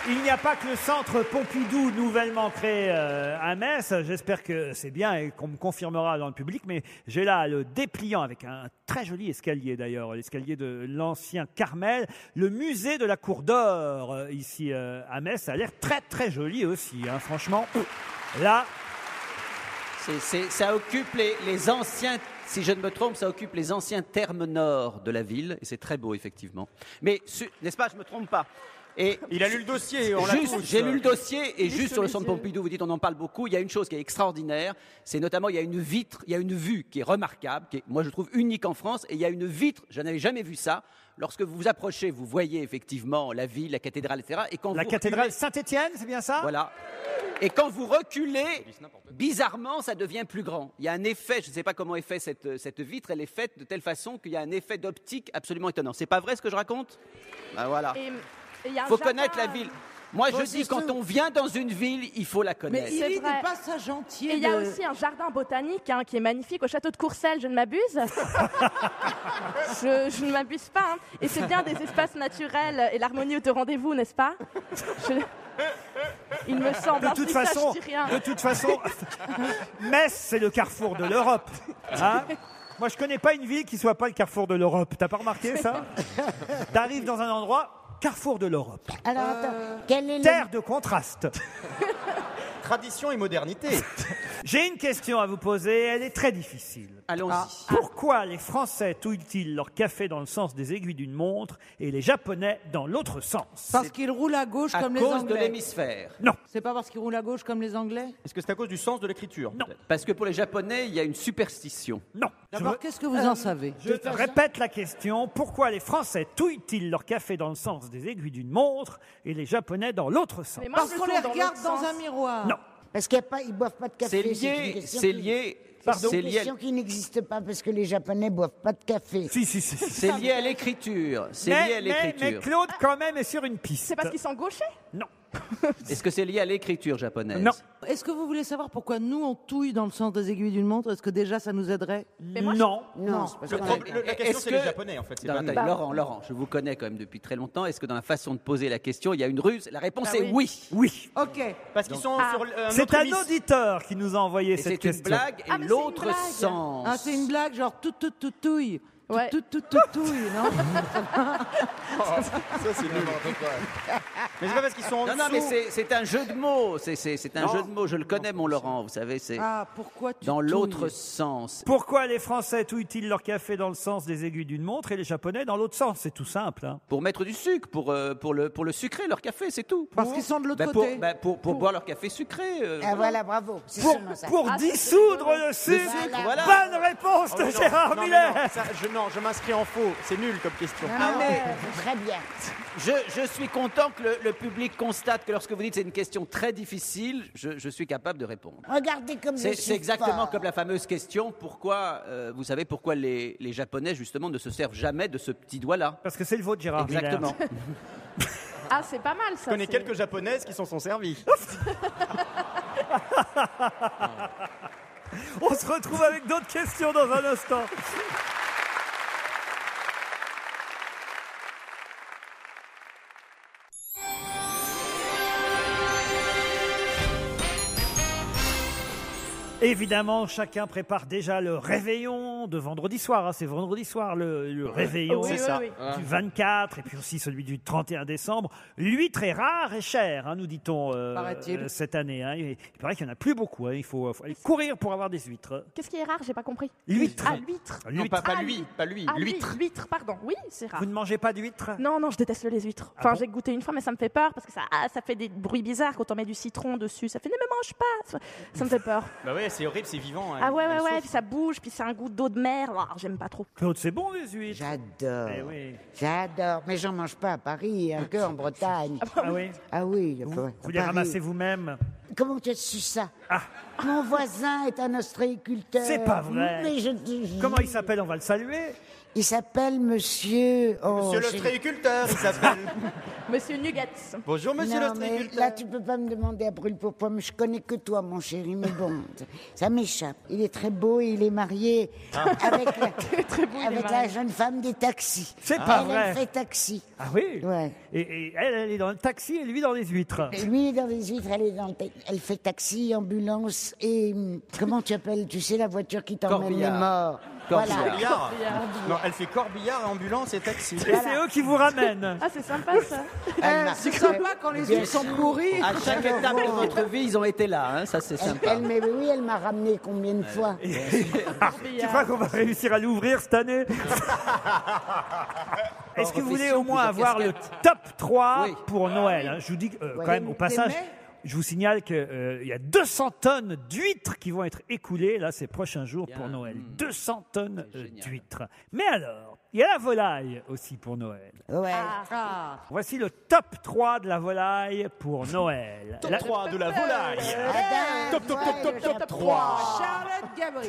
qu'il n'y a pas que le centre Pompidou nouvellement créé à Metz. J'espère que c'est bien et qu'on me confirmera dans le public. Mais j'ai là le dépliant avec un très joli escalier d'ailleurs, l'escalier de l'ancien Carmel. Le musée de la Cour d'Or ici à Metz. Ça a l'air très très joli aussi, hein, franchement. Là... Ça occupe les anciens, si je ne me trompe, ça occupe les anciens termes nord de la ville, et c'est très beau, effectivement. Mais, n'est-ce pas, je ne me trompe pas. Et il a lu le dossier, on l'a tous. J'ai lu le dossier, et juste sur le centre Pompidou, vous dites, on en parle beaucoup, il y a une chose qui est extraordinaire, c'est notamment, il y a une vitre, il y a une vue qui est remarquable, qui est, moi je trouve unique en France, et il y a une vitre, je n'avais jamais vu ça. Lorsque vous vous approchez, vous voyez effectivement la ville, la cathédrale, etc. Et quand la cathédrale Saint-Étienne, c'est bien ça? Voilà. Et quand vous reculez, bizarrement, ça devient plus grand. Il y a un effet, je ne sais pas comment est faite cette vitre, elle est faite de telle façon qu'il y a un effet d'optique absolument étonnant. C'est pas vrai ce que je raconte? Ben voilà. Il faut connaître la ville. Moi, je dis, quand on vient dans une ville, il faut la connaître. Mais il n'est pas sa gentille. Et il y a aussi un jardin botanique qui est magnifique au château de Courcelles, je ne m'abuse. je ne m'abuse pas. Hein. Et c'est bien des espaces naturels et l'harmonie est au rendez-vous, n'est-ce pas? Il me semble. De toute façon, Metz, c'est le carrefour de l'Europe. Hein? Moi, je connais pas une ville qui soit pas le carrefour de l'Europe. T'as pas remarqué ça? T'arrives dans un endroit, carrefour de l'Europe. Alors, attends, quel est Terre de contraste. Tradition et modernité. J'ai une question à vous poser, elle est très difficile. Allons-y. Pourquoi les Français touillent-ils leur café dans le sens des aiguilles d'une montre et les Japonais dans l'autre sens? Parce qu'ils roulent à gauche comme les À cause Anglais. de l'hémisphère. Non. C'est pas parce qu'ils roulent à gauche comme les Anglais? Est-ce que c'est à cause du sens de l'écriture? Non. Parce que pour les Japonais, il y a une superstition. Non. D'abord, qu'est-ce que vous en savez? Je répète la question. Pourquoi les Français touillent-ils leur café dans le sens des aiguilles d'une montre et les Japonais dans l'autre sens? Mais moi, Parce je qu'on les tourne dans regarde l'autre dans sens. un miroir. Non. Parce qu'ils ne boivent pas de café. C'est lié. C'est C'est une lié. question qui n'existe pas parce que les Japonais boivent pas de café. Si. C'est lié à l'écriture. C'est lié à Mais l'écriture. Claude, quand même, est sur une piste. C'est parce qu'ils sont gauchers? Non. Est-ce que c'est lié à l'écriture japonaise? Non. Est-ce que vous voulez savoir pourquoi nous, on touille dans le sens des aiguilles d'une montre? Est-ce que déjà, ça nous aiderait? Non. Non, c'est parce qu'on a- La question, c'est les Japonais, en fait. c'est Non, pas attendez, nous. Laurent, je vous connais quand même depuis très longtemps. Est-ce que dans la façon de poser la question, il y a une ruse? La réponse est oui. Oui. Ok. Parce qu'ils sont sur C'est notre un émission. auditeur qui nous a envoyé Et cette c'est une question. blague et Ah, mais c'est l'autre une blague. sens. Ah, c'est une blague, genre touille. Ouais. tout, non Ça, c'est nul. Mais c'est pas parce qu'ils sont en Non, dessous. mais c'est un jeu de mots. C'est un jeu de mots. Je le connais, mon Laurent. Vous savez, c'est Ah, pourquoi tu dans l'autre touilles sens. Pourquoi les Français touillent-ils leur café dans le sens des aiguilles d'une montre et les Japonais dans l'autre sens? C'est tout simple. Hein. Pour mettre du sucre, pour le sucrer, leur café, c'est tout. Parce qu'ils sont de l'autre côté. Pour boire leur café sucré. Ah, voilà, bravo. C'est Pour, seulement ça. pour dissoudre le sucre. Voilà. Bonne réponse de Gérard Miller. Non, je m'inscris en faux. C'est nul comme question. Ah, mais très bien. Je suis content que le public constate que lorsque vous dites c'est une question très difficile, je suis capable de répondre. Regardez comme je suis C'est exactement fort. comme la fameuse question pourquoi, vous savez pourquoi les Japonais justement ne se servent jamais de ce petit doigt-là. Parce que c'est le vôtre, Gérard Miller. Exactement. Ah, c'est pas mal ça. Je connais c'est- quelques japonaises qui s'en sont servies. On se retrouve avec d'autres questions dans un instant. Évidemment, chacun prépare déjà le réveillon de vendredi soir. Hein. C'est vendredi soir le réveillon Oui, oui, oui. du 24 et puis aussi celui du 31 décembre. Lui, très rare et cher, hein, nous dit-on Paraît-il. cette année. Hein. Il paraît qu'il n'y en a plus beaucoup. Hein. Il faut aller courir pour avoir des huîtres. Qu'est-ce qui est rare? J'ai pas compris. L'huître. Ah, l'huître. Non, pas Ah, lui, pas lui, Ah, l'huître. l'huître, pardon. Oui, c'est rare. Vous ne mangez pas d'huîtres? Non, non, je déteste les huîtres. Ah Enfin, bon j'ai goûté une fois, mais ça me fait peur parce que ça fait des bruits bizarres quand on met du citron dessus. Ça fait ne me mange pas. Ça me fait peur. Bah ouais, c'est horrible, c'est vivant. Ah ouais, puis ça bouge, puis c'est un goût d'eau de mer. Oh, j'aime pas trop. Claude, c'est bon les huîtres? J'adore. Eh oui. J'adore. Mais j'en mange pas à Paris, hein, que en Bretagne. Ah oui. Ah oui. Vous les ramassez vous-même? Comment tu as su ça? Ah. Mon voisin est un ostréiculteur. C'est pas vrai. Mais je te jure. Comment il s'appelle? On va le saluer. Il s'appelle Monsieur... Monsieur l'ostréiculteur, il s'appelle. Monsieur Nuggets. Bonjour, monsieur Non, mais l'ostréiculteur. là, tu peux pas me demander à brûle pour point, mais je connais que toi, mon chéri, mais bon, ça m'échappe. Il est très beau et il est marié avec, la jeune femme des taxis. C'est pas Elle, vrai. Elle fait taxi. Ah oui. Ouais. Et elle est dans le taxi et lui dans les huîtres. Et lui, dans les huîtres, elle fait taxi, ambulance et... comment tu appelles, tu sais, la voiture qui t'emmène les Corbillard. morts. Corbillard. Non, elle fait corbillard, ambulance et taxi. Et c'est eux qui vous ramènent. Ah, c'est sympa ça. C'est sympa quand les huîtres sont pourries. À chaque étape de votre vie, ils ont été là. Hein, ça, c'est sympa. Elle m'a ramené combien de fois? Tu crois qu'on va réussir à l'ouvrir cette année? Est-ce que vous voulez au moins avoir le top 3 Oui. pour Noël, hein? Je vous dis quand même au passage, je vous signale qu'il y a 200 tonnes d'huîtres qui vont être écoulées là ces prochains jours pour Noël. 200 tonnes d'huîtres. Mais alors, il y a la volaille aussi pour Noël. Ouais. Ah. Voici le top 3 de la volaille pour Noël. Top 3 de la volaille. Top, top 3. Charlotte Gabris.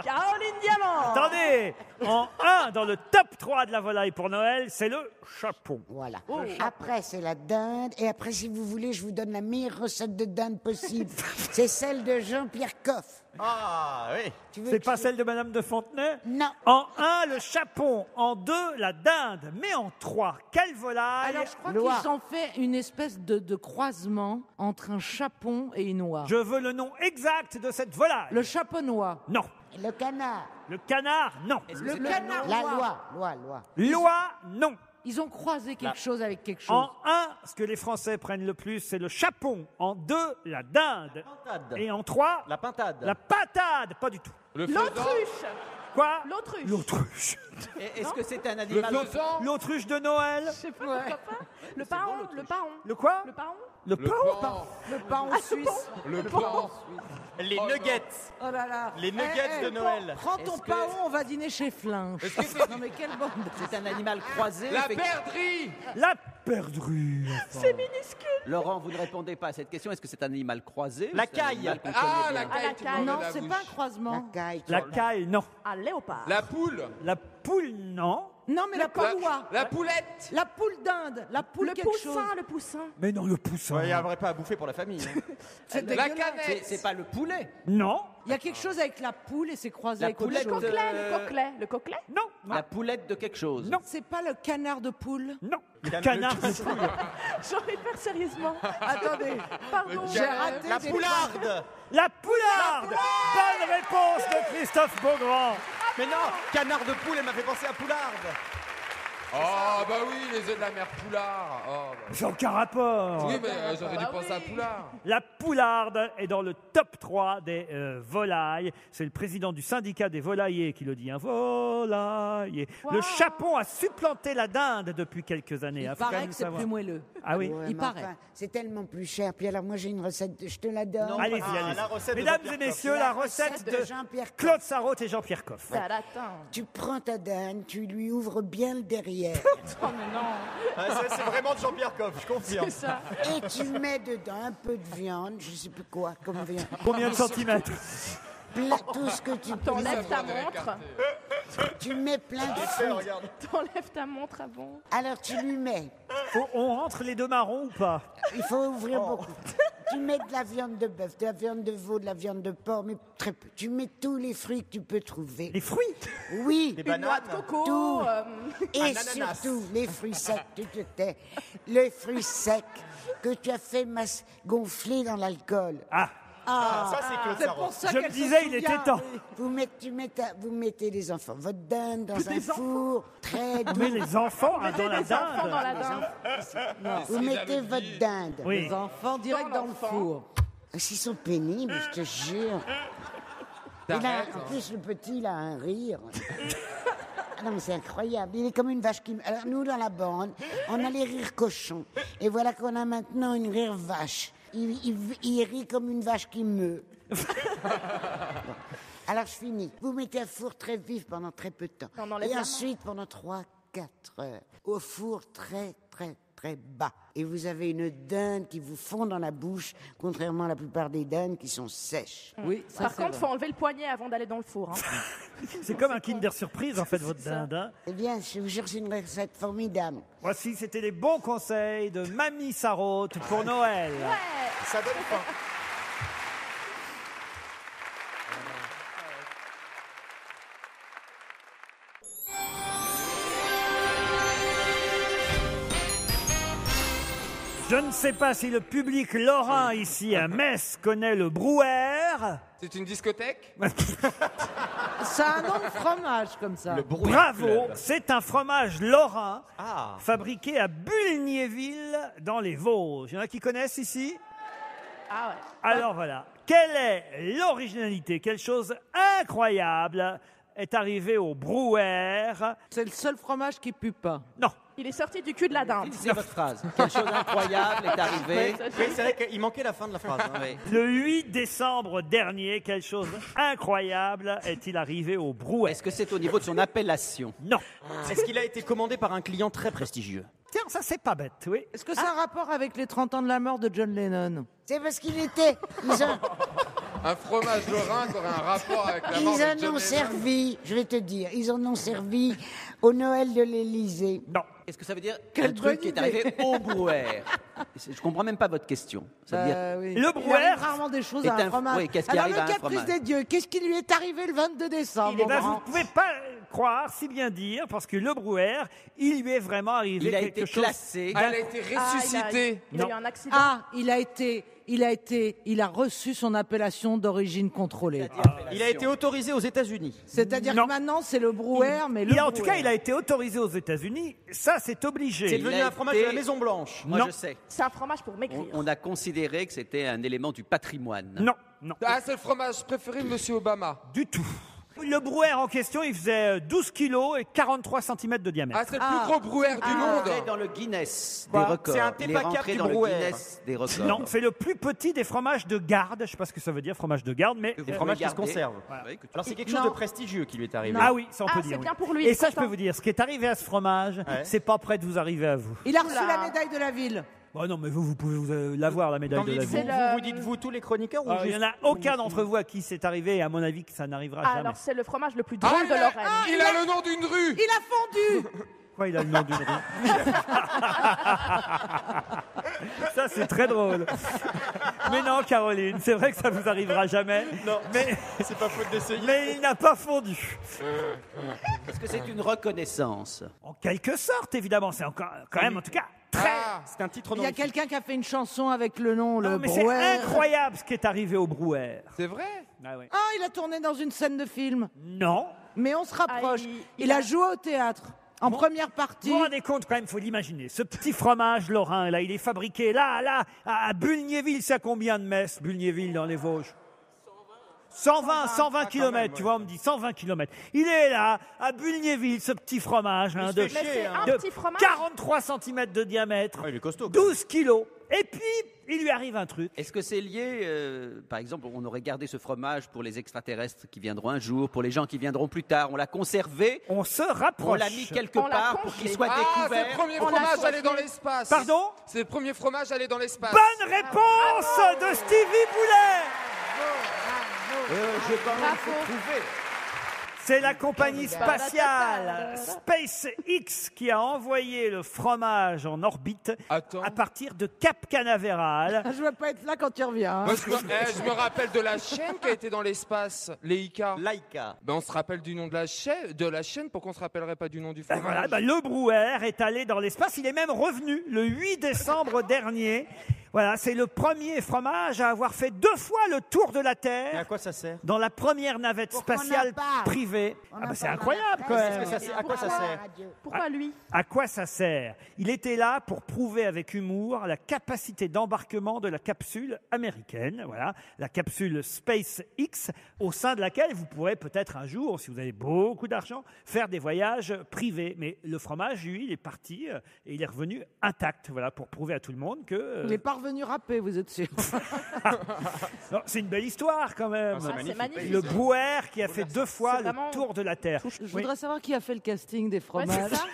Caroline Diamant. Attendez, en 1 dans le top 3 de la volaille pour Noël, c'est le chapon. Voilà. Après, c'est la dinde. Et après, si vous voulez, je vous donne la meilleure recette de dinde possible. C'est celle de Jean-Pierre Coff. Ah oui. Tu veux C'est que pas je- celle de Madame de Fontenay? Non. En 1, le chapon. En 2, la dinde. Mais en 3, quelle volaille? Alors, je crois Loire. qu'ils ont fait une espèce de croisement entre un chapon et une oie. Je veux le nom exact de cette volaille. Le chaponnois. Non. Le canard. Le canard, non. Le canard. La loi. Loi, non. Ils ont croisé quelque chose avec quelque chose. En 1, ce que les Français prennent le plus, c'est le chapon. En 2, la dinde. Pintade. Et en 3, La pintade. la patade. Pas du tout. Le faisan. L'autruche. Quoi? L'autruche. L'autruche. Est-ce que c'est un Le animal faisan. L'autruche de Noël. Je sais pas pourquoi pas. Le paon. Le paon. Le quoi? Le paon. Le Le paon. pan. Le paon suisse. Le pan. Les Oh, nuggets. Oh là là. Les nuggets de Noël. Prends ton Est-ce que- paon, on va dîner chez Flinch. Est-ce que c'est- Non mais quelle bande. C'est un animal croisé. La effectivement. perdrix. La perdrix. C'est minuscule. Laurent, vous ne répondez pas à cette question. Est-ce que c'est un animal croisé La ou c'est un caille. animal qu'on Ah, connaît la bien caille. tout le monde Non, la c'est bouche. pas un croisement. La caille. La caille, non. Un léopard. La poule. La poule, non. Non, mais la paloua. La poulette. La poule d'Inde. La poule Le quelque chose. poussin. Le poussin. Mais non, le poussin. Il n'y aurait pas à bouffer pour la famille. hein. C'est La dégueulasse. canette. C'est pas le poulet. Non. Il y a quelque chose avec la poule et c'est croisé La avec autre poulette. chose. Le coquelet. Euh, Le coquelet. Le coquelet. Non. La poulette de quelque chose. Non. C'est pas le canard de poule. Non. Le Le canard. J'en ai peur sérieusement. Attendez. Pardon. J'ai raté La des poularde. La poularde. Bonne réponse de Christophe Beaugrand. Mais non, canard de poule, elle m'a fait penser à poularde. Oh, bah oui, les œufs de la mère Poulard. Oh, bah. J'ai aucun rapport. Oui, mais j'aurais dû penser à Poulard. La poularde est dans le top 3 des volailles. C'est le président du syndicat des volaillers qui le dit. Un volailler. Le chapon a supplanté la dinde depuis quelques années. Il paraît que c'est plus moelleux. Ah oui. Ouais, Il mais paraît. enfin, c'est tellement plus cher. Puis alors, moi, j'ai une recette. Je te la donne. Allez-y, allez-y. Mesdames et messieurs, la recette de Jean-Pierre Coff. Claude Sarraute et Jean-Pierre Coff. Tu prends ta dinde, tu lui ouvres bien le derrière. Oh, mais non. C'est vraiment de Jean-Pierre Coff, je confirme. C'est ça. Et tu mets dedans un peu de viande, je sais plus quoi, comme viande. Combien de centimètres? Tout ce que tu peux. T'enlèves ta montre. Tu mets plein de fruits. T'enlèves ta montre avant. Alors tu lui mets. On rentre les deux marrons ou pas? Il faut ouvrir beaucoup. Tu mets de la viande de bœuf, de la viande de veau, de la viande de porc, mais très peu. Tu mets tous les fruits que tu peux trouver. Les fruits? Oui. Les bananes. Noix de coco. Tout. Et ananas. surtout, les fruits secs, tu te tais. Les fruits secs que tu as fait gonfler dans l'alcool. Ah, Ça, c'est Claude C'est pour Sarraute. ça je me qu'elle se disais, il était souvient. temps. Vous mettez les enfants, votre dinde dans un four très doux. Mais les enfants dans la Enfant dans dinde. la dinde. Vous mettez votre dinde. Oui. Les enfants direct dans le four. S'ils sont pénibles, je te jure. En plus, le petit, il a un rire. Ah non, mais c'est incroyable. Il est comme une vache qui... Alors, nous, dans la bande, on a les rires cochons. Et voilà qu'on a maintenant une rire vache. Il rit comme une vache qui meut. Bon. Alors, je finis. Vous mettez un four très vif pendant très peu de temps. On enlève Et la ensuite, pendant 3-4 heures, au four très, très, très bas. Et vous avez une dinde qui vous fond dans la bouche, contrairement à la plupart des dindes qui sont sèches. Oui, ça, Par c'est contre, vrai. faut enlever le poignet avant d'aller dans le four. Hein. C'est comme un Kinder Surprise, en fait, votre dinde. Hein. Eh bien, je vous jure, c'est une recette formidable. Voici, c'était les bons conseils de Mamie Sarraute pour Noël. Ça donne faim. Je ne sais pas si le public lorrain ici à Metz connaît le Brouwer. C'est une discothèque? Ça a un nom de fromage comme ça. Bravo, c'est un fromage lorrain Ah. fabriqué à Bulgnéville dans les Vosges. Il y en a qui connaissent ici? Ah ouais. Alors voilà, quelle est l'originalité? Quelque chose incroyable est arrivé au Brouwer. C'est le seul fromage qui pue pas. Non. Il est sorti du cul de la dinde. C'est votre phrase. Quelque chose d'incroyable est arrivé. Oui, c'est vrai qu'il manquait la fin de la phrase. Hein. Oui. Le 8 décembre dernier, quelque chose d'incroyable est-il arrivé au Brouwer. Est-ce que c'est au niveau de son appellation? Non. Est-ce qu'il a été commandé par un client très prestigieux? Tiens, ça c'est pas bête, oui. Est-ce que ça a un rapport avec les 30 ans de la mort de John Lennon? C'est parce qu'il était... Un fromage lorrain qui aurait un rapport avec la mort Ils de en John ont Lennon. servi, je vais te dire, ils en ont servi au Noël de l'Élysée. Non. Est-ce que ça veut dire Quelle un truc qui est bonne idée. arrivé au Brouwer? Je comprends même pas votre question. Ça veut dire... Oui. Le Il Brouwer arrive rarement des choses est à un un- fromage. oui, qu'est-ce qui Alors arrive le à un caprice fromage des dieux, qu'est-ce qui lui est arrivé le 22 décembre? Eh ben, vous Laurent ne pouvez pas croire, si bien dire, parce que le Brouwer, il lui est vraiment arrivé Il a quelque été chose. classé. Elle a été ressuscitée. Il a eu Non. un accident. Ah, il a reçu son appellation d'origine contrôlée. Il a été autorisé aux États-Unis. C'est-à-dire Non. que maintenant c'est le Brouwer, mais le En tout cas, Brouwer. il a été autorisé aux États-Unis. Ça, c'est obligé. C'est devenu Il a un fromage été- de la Maison Blanche. Moi, Non. je sais. C'est un fromage pour maigrir. On a considéré que c'était un élément du patrimoine. Non, non, Ah, c'est le fromage préféré de Monsieur Obama. du tout. Le Brouwer en question, il faisait 12 kilos et 43 cm de diamètre. Ah, c'est le plus gros brouwer du Il est monde. rentré dans le Guinness Quoi des records. C'est un Il est Tepa 4 rentré du dans le Brouwer. Guinness des records. Non, c'est le plus petit des fromages de garde. Je ne sais pas ce que ça veut dire, fromage de garde, mais... Vous Des fromages qui se regardez. conservent. Oui, que tu- Alors c'est quelque chose de prestigieux qui lui est arrivé. Ah oui, ça on peut Ah, dire. c'est oui. bien pour lui, Et il est ça, je content. peux vous dire, ce qui est arrivé à ce fromage, c'est pas près de vous arriver à vous. Il a reçu Oula. la médaille de la ville. Oh non, mais vous pouvez l'avoir, la médaille Qu'en de la dites-vous, vie. C'est vous le- dites-vous tous les chroniqueurs ou Il n'y juste- en a aucun d'entre vous à qui c'est arrivé, et à mon avis, que ça n'arrivera Ah, jamais. alors c'est le fromage le plus Ah, drôle de Lorraine. il a le nom d'une rue. Il a fondu. Pourquoi il a le nom d'une rue Ça, c'est très drôle. Mais non, Caroline, c'est vrai que ça vous arrivera jamais. Non, Mais, c'est pas faute d'essayer. mais il n'a pas fondu. Est-ce que c'est une reconnaissance? En quelque sorte, évidemment. C'est encore, quand même, en tout cas, très... Ah, C'est un titre Il y a honorifique. quelqu'un qui a fait une chanson avec le nom, Non, le mais c'est Brouwer. incroyable ce qui est arrivé au Brouwer. c'est vrai. Ah, ouais. Ah, il a tourné dans une scène de film. Non. Mais on se rapproche. il Il a a- joué au théâtre. En première partie. Vous vous rendez compte quand même, il faut l'imaginer. Ce petit fromage lorrain, là, il est fabriqué là, à Bulgnéville. C'est à combien de messes, Bulgnéville, dans les Vosges? 120 km, tu vois, on me dit 120 km. Il est là, à Bulgnéville, ce petit fromage, hein, Mais c'est un petit fromage. 43 cm de diamètre, Ah, il est costaud. 12 kilos. Et puis, il lui arrive un truc. Est-ce que c'est lié, par exemple, on aurait gardé ce fromage pour les extraterrestres qui viendront un jour, pour les gens qui viendront plus tard, on l'a conservé, On se rapproche. on l'a mis quelque On l'a part pour congelé. qu'il soit Ah, c'est découvert. le premier On l'a fromage sauté. allé dans l'espace. Pardon? C'est le premier fromage allé dans l'espace. Bonne réponse de Stevie Boulet. J'ai quand même Bravo. trouvé. C'est la compagnie spatiale SpaceX qui a envoyé le fromage en orbite Attends. à partir de Cap Canaveral. Je ne vais pas être là quand tu reviens. hein. Moi, je me rappelle de la chaîne qui a été dans l'espace, Leica. Laika. Ben, on se rappelle du nom de la chaîne, pourquoi on se rappellerait pas du nom du Ben fromage? voilà, ben le Brouwer est allé dans l'espace. Il est même revenu le 8 décembre dernier. Voilà, c'est le premier fromage à avoir fait 2 fois le tour de la Et à Terre quoi ça sert? dans la première navette Pourquoi on spatiale en parle privée. On Ah en ben c'est parle incroyable à quand la même. presse. À quoi ça sert? Pourquoi lui? À quoi ça sert? Il était là pour prouver avec humour la capacité d'embarquement de la capsule américaine, voilà, la capsule SpaceX, au sein de laquelle vous pourrez peut-être un jour, si vous avez beaucoup d'argent, faire des voyages privés. Mais le fromage, lui, il est parti et il est revenu intact, voilà, pour prouver à tout le monde que... Il n'est pas revenu râpé, vous êtes sûr. Non, c'est une belle histoire quand même. Ah, C'est magnifique. Le Brouwer qui a fait 2 fois C'est le vraiment- tour de la Terre. Je Oui. voudrais savoir qui a fait le casting des Ouais, fromages. c'est ça.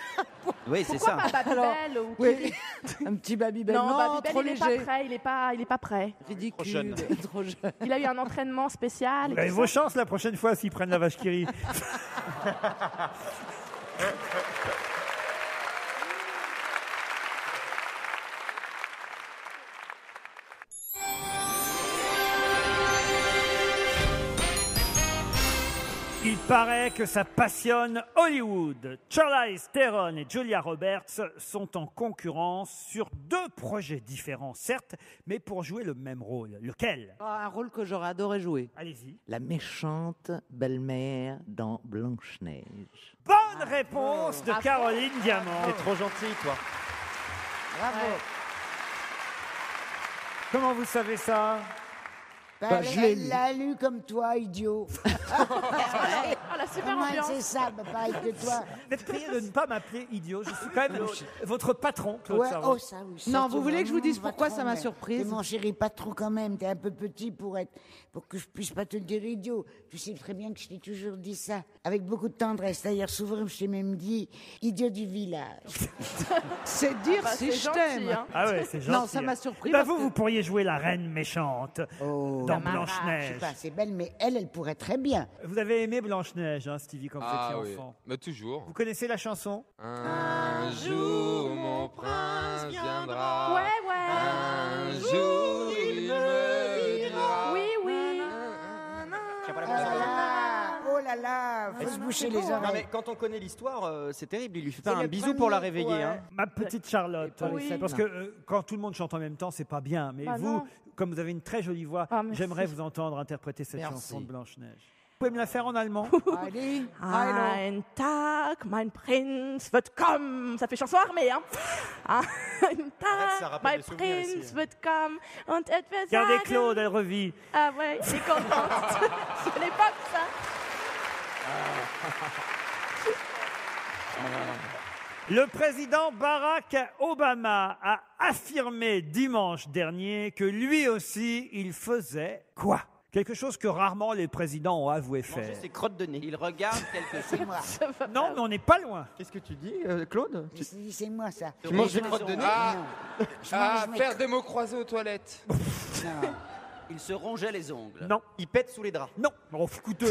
Oui, c'est Pourquoi ça. pas Babybel ou Oui, un petit Babybel. Non, Non, Babybel, trop il est léger. pas prêt. Il est pas prêt. Ridicule. jeune. Trop jeune. Il a eu un entraînement spécial. et Vous avez tout vos ça. chances la prochaine fois s'ils prennent la vache qui rit. Il paraît que ça passionne Hollywood. Charlize Theron et Julia Roberts sont en concurrence sur 2 projets différents, certes, mais pour jouer le même rôle. Lequel? Un rôle que j'aurais adoré jouer. Allez-y. La méchante belle-mère dans Blanche-Neige. Bonne réponse de Caroline Diamant. T'es trop gentil, toi. Bravo. Comment vous savez ça? Bah, je l'ai elle lu. l'a lu comme toi, idiot. Ah, la super Comment ambiance. c'est ça, bah, pareil que toi. Vous êtes prié de ne pas m'appeler idiot. Je suis quand même votre patron, Claude Ouais, Sarraud. oh, ça, oui, ça, Non, tu vous voulez vois, que je vous dise mon pourquoi patron, ça m'a mais surprise t'es mon chéri patron quand même, t'es un peu petit pour que je puisse pas te dire idiot. Tu sais très bien que je t'ai toujours dit ça, avec beaucoup de tendresse. D'ailleurs, souvent, je t'ai même dit idiot du village. C'est dire Bah, si c'est je gentil, t'aime. hein. Ah ouais, c'est gentil. Non, ça m'a surpris Bah parce vous, que- vous pourriez jouer la reine méchante dans Je Blanche-Neige. sais pas, c'est belle, mais elle pourrait très bien. Vous avez aimé Blanche-Neige, hein, Stevie, quand vous Ah étiez oui, enfant. mais toujours. Vous connaissez la chanson? Un jour, mon prince viendra. Ouais, ouais. Un jour, il me dira. Oui, oui. Oh là là, faut se boucher les Non, mais oreilles. quand on connaît l'histoire, c'est terrible. Il lui fait C'est pas un le bisou pour la premier, réveiller. ouais. Hein. Ma petite Charlotte. pour les Oui. sept Parce nains. que quand tout le monde chante en même temps, c'est pas bien. Mais Bah vous, non. comme vous avez une très jolie voix, Ah, merci. j'aimerais vous entendre interpréter cette Merci. chanson de Blanche-Neige. Vous pouvez me la faire en allemand? Allez, Ein Tag, mein Prinz wird kommen. Ça fait chanson armée, hein. Ein ça Tag, rappelle mein des souvenirs Prinz ici. wird kommen und etwas Regardez sagen. Claude, elle revit. Ah ouais, je suis contente. C'est l'époque, ça. Le président Barack Obama a affirmé dimanche dernier que lui aussi, il faisait quoi? Quelque chose que rarement les présidents ont avoué Manger faire. ses crottes de nez. Il regarde quelque chose. C'est moi. Non, mais on n'est pas loin. Qu'est-ce que tu dis, Claude? C'est moi, ça. Tu manges des crottes de nez? Ah, Non. ah, mange mes faire des mots croisés aux toilettes. Non. Il se rongeait les ongles. Non, Il pète sous les draps. non. Oh, écoutez,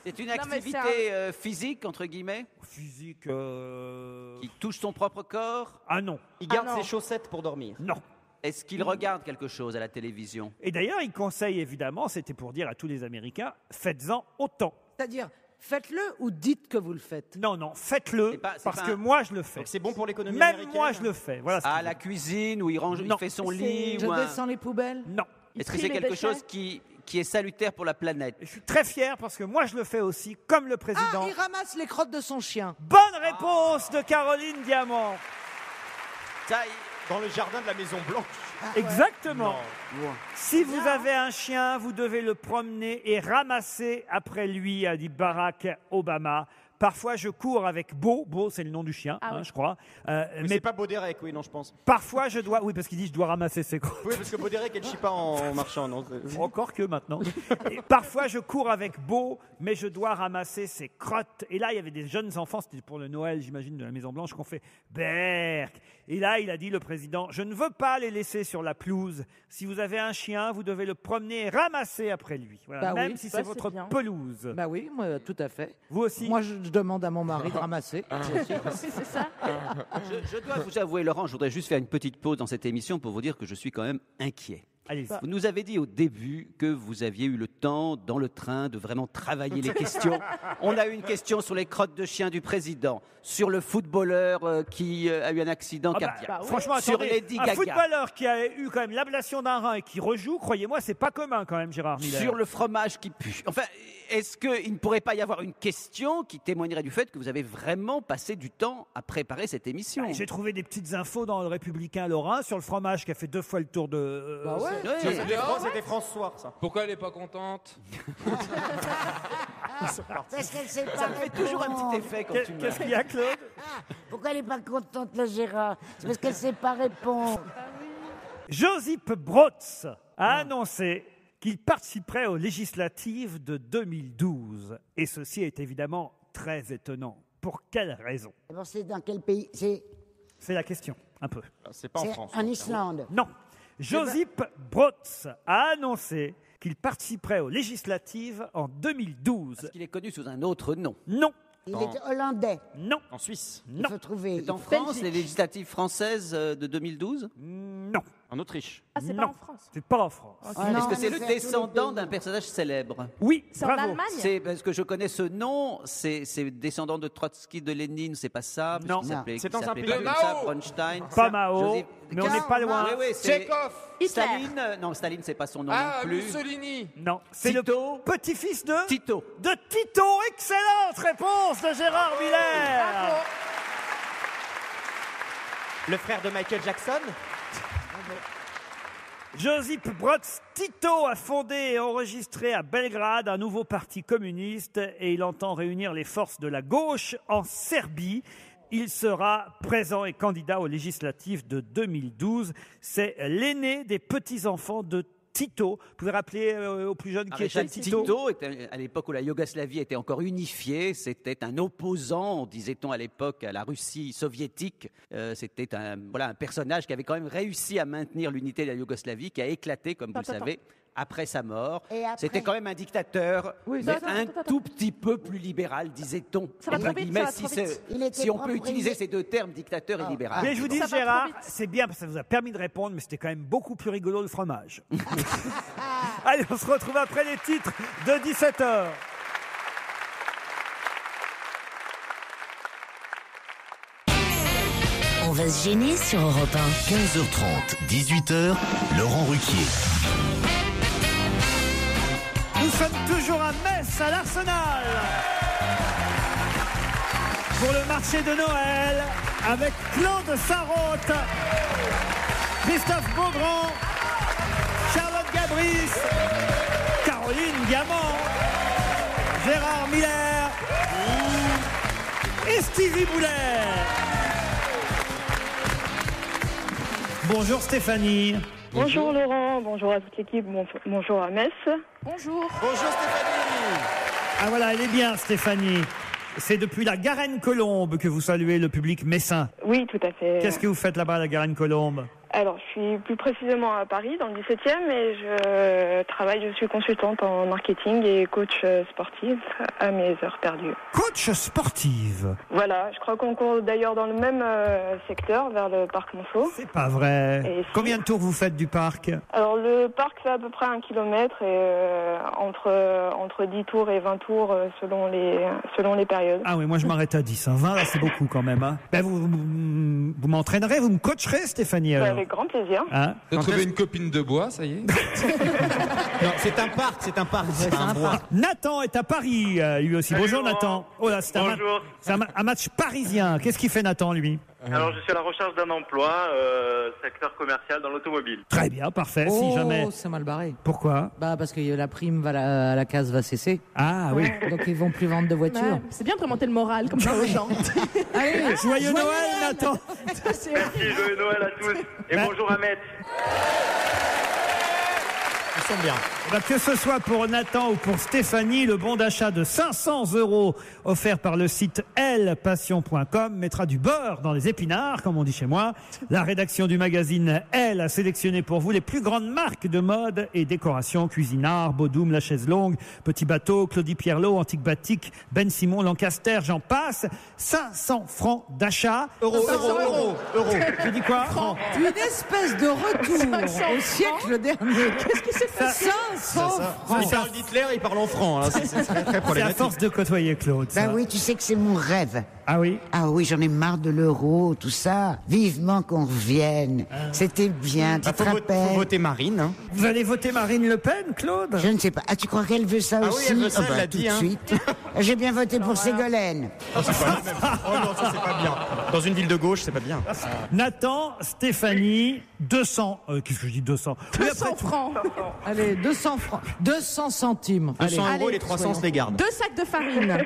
C'est une Non, mais activité c'est physique, entre guillemets, physique. qui touche son propre corps. Ah non, Il garde Ah non. ses chaussettes pour dormir. non. Est-ce qu'il regarde quelque chose à la télévision? Et d'ailleurs, il conseille évidemment, c'était pour dire à tous les Américains, faites-en autant. C'est-à-dire, faites-le ou dites que vous le faites. Non, non, faites-le C'est pas- c'est parce pas que un- moi je le fais. Donc c'est bon pour l'économie Même américaine. moi je le fais. Voilà. ce À qu'il la faut. cuisine où il range, Non. il fait son lit Je ou un- descends les poubelles. Non. Il Est-ce que trie c'est les quelque déchets. chose qui est salutaire pour la planète. Je suis très fier parce que moi je le fais aussi, comme le président. Ah, il ramasse les crottes de son chien. Bonne réponse de Caroline Diamant. Ça, dans le jardin de la Maison Blanche. Exactement. Non. Si vous avez un chien, vous devez le promener et ramasser après lui, a dit Barack Obama. Parfois, je cours avec Beau. Beau, c'est le nom du chien, Ah oui. je crois. Mais c'est pas Baudérec, oui, non, je pense. Parfois, je dois... Oui, parce qu'il dit je dois ramasser ses crottes. Oui, parce que Baudérec, elle chie pas en marchant, non. Encore que maintenant. Et parfois, je cours avec Beau, mais je dois ramasser ses crottes. Et là, il y avait des jeunes enfants, c'était pour le Noël, j'imagine, de la Maison-Blanche, qu'on fait Berk. Et là, il a dit, le président, je ne veux pas les laisser sur la pelouse. Si vous avez un chien, vous devez le promener et ramasser après lui. Voilà, Bah même oui, si ça, c'est c'est votre bien. pelouse. Bah oui, moi, tout à fait. Vous aussi. Moi, je demande à mon mari de ramasser. C'est ça. Je dois vous avouer, Laurent, je voudrais juste faire une petite pause dans cette émission pour vous dire que je suis quand même inquiet. Allez-y. Vous nous avez dit au début que vous aviez eu le temps, dans le train, de vraiment travailler les questions. On a eu une question sur les crottes de chien du président, sur le footballeur qui a eu un accident Ah bah, cardiaque, franchement, sur attendez, Lady un Gaga, footballeur qui a eu quand même l'ablation d'un rein et qui rejoue, croyez-moi, c'est pas commun quand même, Gérard Miller. sur le fromage qui pue. Enfin, est-ce qu'il ne pourrait pas y avoir une question qui témoignerait du fait que vous avez vraiment passé du temps à préparer cette émission? Bah, j'ai trouvé des petites infos dans le Républicain Lorrain sur le fromage qui a fait 2 fois le tour de... Bah ouais. Ouais. C'était François, ça. Pourquoi elle est pas contente? Parce qu'elle s'est Ça me fait toujours un petit effet quand tu me... Qu'est-ce qu'il y a, Claude? Pourquoi elle n'est pas contente, la Gérard? C'est parce qu'elle ne sait pas répondre. Josip Broz a annoncé qu'il participerait aux législatives de 2012. Et ceci est évidemment très étonnant. Pour quelle raison? D'abord, c'est dans quel pays? C'est C'est la question, un peu. C'est pas en France. en Islande. Non. Josip Broz a annoncé qu'il participerait aux législatives en 2012. Parce qu'il est connu sous un autre nom. Non, Il est hollandais. non, En Suisse. Il non, faut trouver. C'est en France, les législatives françaises de 2012? non. En Autriche. Ah, c'est Non. pas en France. C'est pas en France. Ah non, Est-ce que on c'est le le fait à tous les descendant pays. d'un personnage célèbre? Oui, C'est en bravo. Allemagne. C'est parce que je connais ce nom, c'est descendant de Trotsky, de Lénine, c'est pas ça? Non. Parce qu'il s'appelait- C'est dans il un s'appelait pays. pas De comme ça, Mao. Bronstein. Pas Mao, Joseph- mais on n'est pas loin. Oui, oui, c'est Tchekhov. Hitler. Staline. Non, Staline, c'est pas son nom Ah, non plus. Mussolini. Non, c'est le Tito. petit-fils de Tito. Tito. Excellente réponse de Gérard Miller. Le frère de Michael Jackson. Josip Broz Tito a fondé et enregistré à Belgrade un nouveau parti communiste et il entend réunir les forces de la gauche en Serbie. Il sera présent et candidat aux législatives de 2012. C'est l'aîné des petits-enfants de Tito. Vous pouvez rappeler aux plus jeunes qui était Maréchal Tito? Tito était, à l'époque où la Yougoslavie était encore unifiée, c'était un opposant, disait-on à l'époque, à la Russie soviétique. C'était un personnage qui avait quand même réussi à maintenir l'unité de la Yougoslavie, qui a éclaté, comme vous le savez, après sa mort. Et après- C'était quand même un dictateur, Oui, mais attends, un attends. tout petit peu plus libéral, disait-on. Ça va entre trop vite, guillemets, ça va trop vite. Il était si on peut propriétaire. utiliser ces deux termes, dictateur et libéral. Mais je vous dis, Ça va trop Gérard, vite. c'est bien parce que ça vous a permis de répondre, mais c'était quand même beaucoup plus rigolo le fromage. Allez, on se retrouve après les titres de 17h. On va se gêner sur Europe 1. 15h30, 18h, Laurent Ruquier. Nous sommes toujours à Metz, à l'Arsenal, pour le marché de Noël, avec Claude Sarraute, Christophe Beaugrand, Charlotte Gabris, Caroline Diamant, Gérard Miller et Stevie Boulet. Bonjour Stéphanie. Bonjour Laurent, bonjour à toute l'équipe, bonjour à Metz. Bonjour. Bonjour Stéphanie. Ah voilà, elle est bien Stéphanie. C'est depuis la Garenne-Colombe que vous saluez le public messin. Oui, tout à fait. Qu'est-ce que vous faites là-bas à la Garenne-Colombe? Alors, je suis plus précisément à Paris, dans le 17e, et je suis consultante en marketing et coach sportive à mes heures perdues. Coach sportive? Voilà, je crois qu'on court d'ailleurs dans le même secteur, vers le parc Monceau. C'est pas vrai. Et si. Combien de tours vous faites du parc? Alors, le le parc fait à peu près 1 kilomètre et entre 10 tours et 20 tours selon les périodes. Ah oui, moi je m'arrête à 10. 20, là, c'est beaucoup quand même. Hein. Ben, vous m'entraînerez, vous me coacherez, Stéphanie alors. Avec grand plaisir. Hein, T'as trouvé une copine de bois, ça y est? Non, c'est un parc, c'est un bois. Nathan est à Paris, lui aussi. Salut, Bonjour Laurent. Nathan. Oh là, c'est Bonjour. un match parisien. Qu'est-ce qu'il fait Nathan, lui? Alors, je suis à la recherche d'un emploi, secteur commercial dans l'automobile. Très bien, parfait. Oh, Si jamais. c'est mal barré. Pourquoi? Bah parce que la prime à la case va cesser. Ah oui. Donc ils vont plus vendre de voitures. Ouais, c'est bien de remonter le moral comme ça aux gens. Allez, joyeux Noël, Nathan. Merci, joyeux Noël à tous. Et bonjour Ahmed. Ils sont bien. Eh ben, que ce soit pour Nathan ou pour Stéphanie, le bon d'achat de 500 € offert par le site elpassion.com mettra du beurre dans les épinards, comme on dit chez moi. La rédaction du magazine Elle a sélectionné pour vous les plus grandes marques de mode et décoration: Cuisinart, Bodum, La Chaise Longue, Petit Bateau, Claudie Pierlot, Antique Batik, Ben Simon, Lancaster, j'en passe. 500 francs d'achat. Euros. Tu dis quoi? Une espèce de retour 500 au siècle dernier. Qu'est-ce qui s'est passé? 500 francs. Il parle d'Hitler, il parle en francs. Hein. C'est très, très C'est à problématique. force de côtoyer Claude. ça. Ben oui, tu sais que c'est mon rêve. Ah oui? Ah oui, j'en ai marre de l'euro, tout ça. Vivement qu'on revienne. C'était bien, tu te Faut rappelles? voter Marine. Hein. Vous allez voter Marine Le Pen, Claude? Je ne sais pas. Ah, tu crois qu'elle veut ça Ah oui, aussi? elle veut ça, elle l'a tout dit, de hein. suite. J'ai bien voté pour Ségolène. Oh, c'est pas la même. Oh non, ça c'est pas bien. Dans une ville de gauche, c'est pas bien. Nathan, Stéphanie, 200. Qu'est-ce que je dis 200? Oui, 200 après tout. francs. Allez, 200 francs. 200 centimes. 200 Allez. €, les 300 se les gardent. 2 sacs de farine.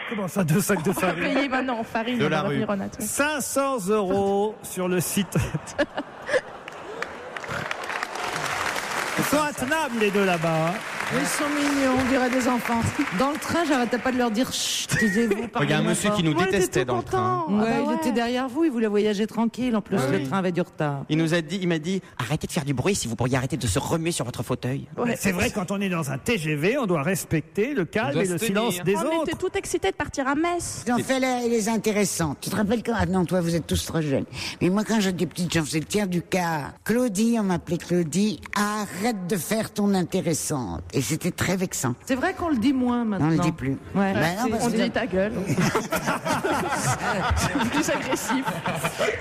Comment ça, 2 sacs de On va farine? payer maintenant en farine. De on la va rue. revenir au nat, oui. 500 € sur le site. Ils sont intenables les deux là-bas. hein. Ils sont mignons, on dirait des enfants. Dans le train, j'arrêtais pas de leur dire chut, taisez-vous. Il y a un monsieur qui nous Moi, j'étais détestait tout dans le train. content. Ouais, Ah bah il ouais. était derrière vous, il voulait voyager tranquille. En plus, Ah le oui. train avait du retard. Il m'a dit, arrêtez de faire du bruit si vous pourriez arrêter de se remuer sur votre fauteuil. Mais c'est vrai, quand on est dans un TGV, on doit respecter le calme doit et le se silence tenir. des On autres. était tout excités de partir à Metz. J'en fais les intéressants. Tu te rappelles quand... Ah non, toi, vous êtes tous trop jeunes. Mais moi, quand j'étais petite, j'en faisais le tiers du quart. Claudie, on m'appelait Claudie. Arrête de faire ton intéressante. Et c'était très vexant. C'est vrai qu'on le dit moins maintenant. On le dit plus. Ouais. Ben non, parce On que- dit ta gueule. C'est plus agressif.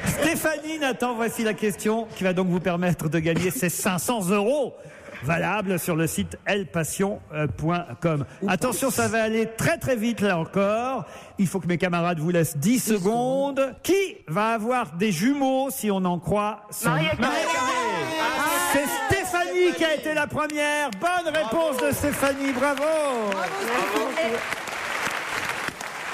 Stéphanie, Nathan, voici la question qui va donc vous permettre de gagner ces 500 € valables sur le site elpassion.com. Attention, ça va aller très très vite là encore. Il faut que mes camarades vous laissent 10 secondes. Qui va avoir des jumeaux si on en croit son... Maria Carré. C'est Stéphanie qui a été la première. Bonne réponse de Stéphanie, bravo.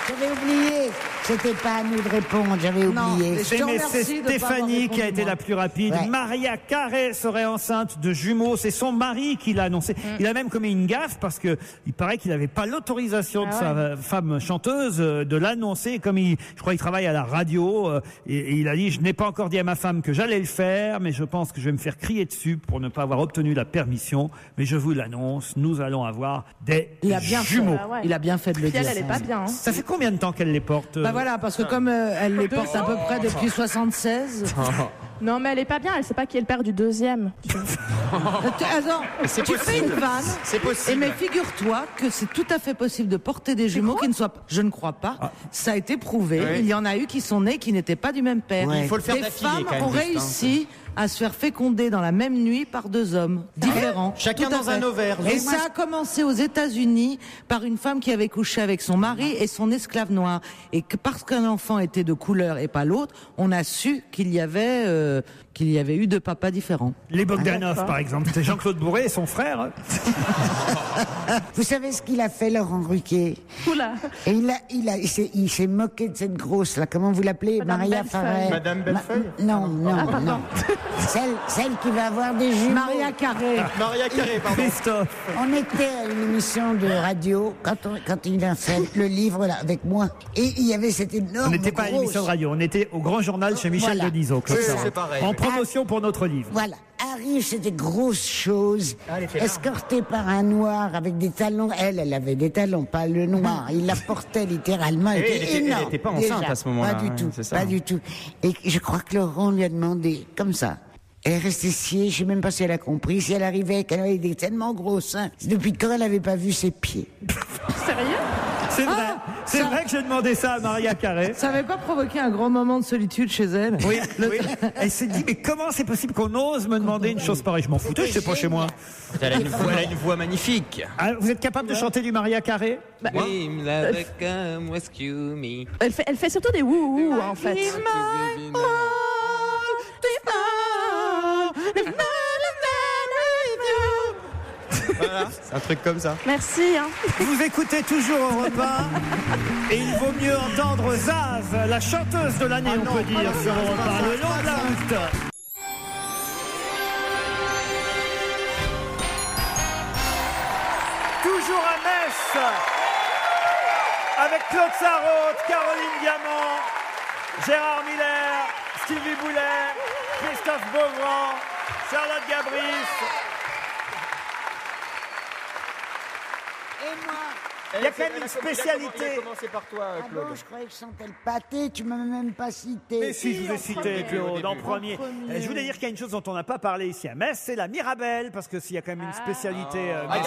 J'avais oublié. C'était pas à nous de répondre, j'avais oublié. mais je te Mais c'est remercie de pas avoir Stéphanie qui a répondu, été moi. la plus rapide. Ouais. Maria Carré serait enceinte de jumeaux. C'est son mari qui l'a annoncé. Il a même commis une gaffe parce que il paraît qu'il n'avait pas l'autorisation de sa femme chanteuse de l'annoncer. Comme je crois qu'il travaille à la radio et il a dit: je n'ai pas encore dit à ma femme que j'allais le faire, mais je pense que je vais me faire crier dessus pour ne pas avoir obtenu la permission. Mais je vous l'annonce, nous allons avoir des Il a bien jumeaux. fait. Il a bien fait de le Puis dire. elle est pas bien. Hein. Ça fait combien de temps qu'elle les porte Bah voilà, parce que comme elle les porte à peu près depuis 76. Non, mais elle est pas bien. Elle sait pas qui est le père du deuxième. Attends, C'est tu fais possible. une vanne. C'est possible. Et mais figure-toi que c'est tout à fait possible de porter des jumeaux qui ne soient pas. Je ne crois pas. Ça a été prouvé. Oui. Il y en a eu qui sont nés qui n'étaient pas du même père. Ouais. Il faut le faire Des d'affilée, femmes quand même, ont juste, hein. réussi à se faire féconder dans la même nuit par 2 hommes différents. Chacun Tout à dans fait. un ovaire. Et ça a commencé aux États-Unis par une femme qui avait couché avec son mari et son esclave noir. Et que parce qu'un enfant était de couleur et pas l'autre, on a su qu'il y avait eu 2 papas différents. Les Bogdanov, par exemple. C'est Jean-Claude Bourré et son frère. Vous savez ce qu'il a fait, Laurent Ruquier? Oula. Et il s'est moqué de cette grosse, là. Comment vous l'appelez? Madame Maria Bellefeuille. Farrell. Madame Bellefeuille Non. Celle qui va avoir des jumeaux. Maria Carré. Maria Carré, pardon. Christophe. On était à une émission de radio quand il a fait le livre là avec moi. Et il y avait cette énorme On n'était pas à grosse- l'émission de radio, on était au Grand Journal chez Michel Voilà. Denisot. Claude C'est Sarraud. ça. C'est pareil. En promotion pour notre livre. Voilà. Arrive cette grosse chose, escortée par un noir avec des talons. Elle avait des talons, pas le noir. Il la portait littéralement. Elle Et était elle énorme. était pas enceinte déjà. à ce moment-là, Pas du hein, tout. c'est ça. Pas du tout. Et je crois que Laurent lui a demandé, comme ça, Elle est restée sciée, je sais même pas si elle a compris, si elle arrivait, qu'elle avait des tellement gros seins. Depuis quand elle n'avait pas vu ses pieds. Sérieux? C'est vrai. C'est vrai que j'ai demandé ça à Maria Carré. Ça n'avait pas provoqué un grand moment de solitude chez elle? Oui, oui. Elle s'est dit, mais comment c'est possible qu'on ose me demander une chose pareille? Je m'en foutais, je sais pas chez moi. Elle a une voix magnifique. Ah, vous êtes capable de chanter du Maria Carré? Oui, come rescue me. Elle fait surtout des wouhou en fait. Voilà, c'est un truc comme ça. Merci. Hein. Vous écoutez toujours Europe 1 et il vaut mieux entendre Zaz, la chanteuse de l'année, on peut dire, sur Europe 1, le long de la route. Toujours à Metz, avec Claude Sarraute, Caroline Diamant, Gérard Miller, Stevie Boulet, Christophe Beaugrand, Charlotte Gabris. Et moi? Il y a quand même une spécialité. Il a commencé par toi, Claude. Ah bon, je croyais que je sentais le pâté, tu m'as même pas cité. Mais si, je vous ai cité, Claude, en premier. Je voulais dire qu'il y a une chose dont on n'a pas parlé ici à Metz, c'est la Mirabelle, parce que s'il y a quand même une spécialité... dans l'hôtel.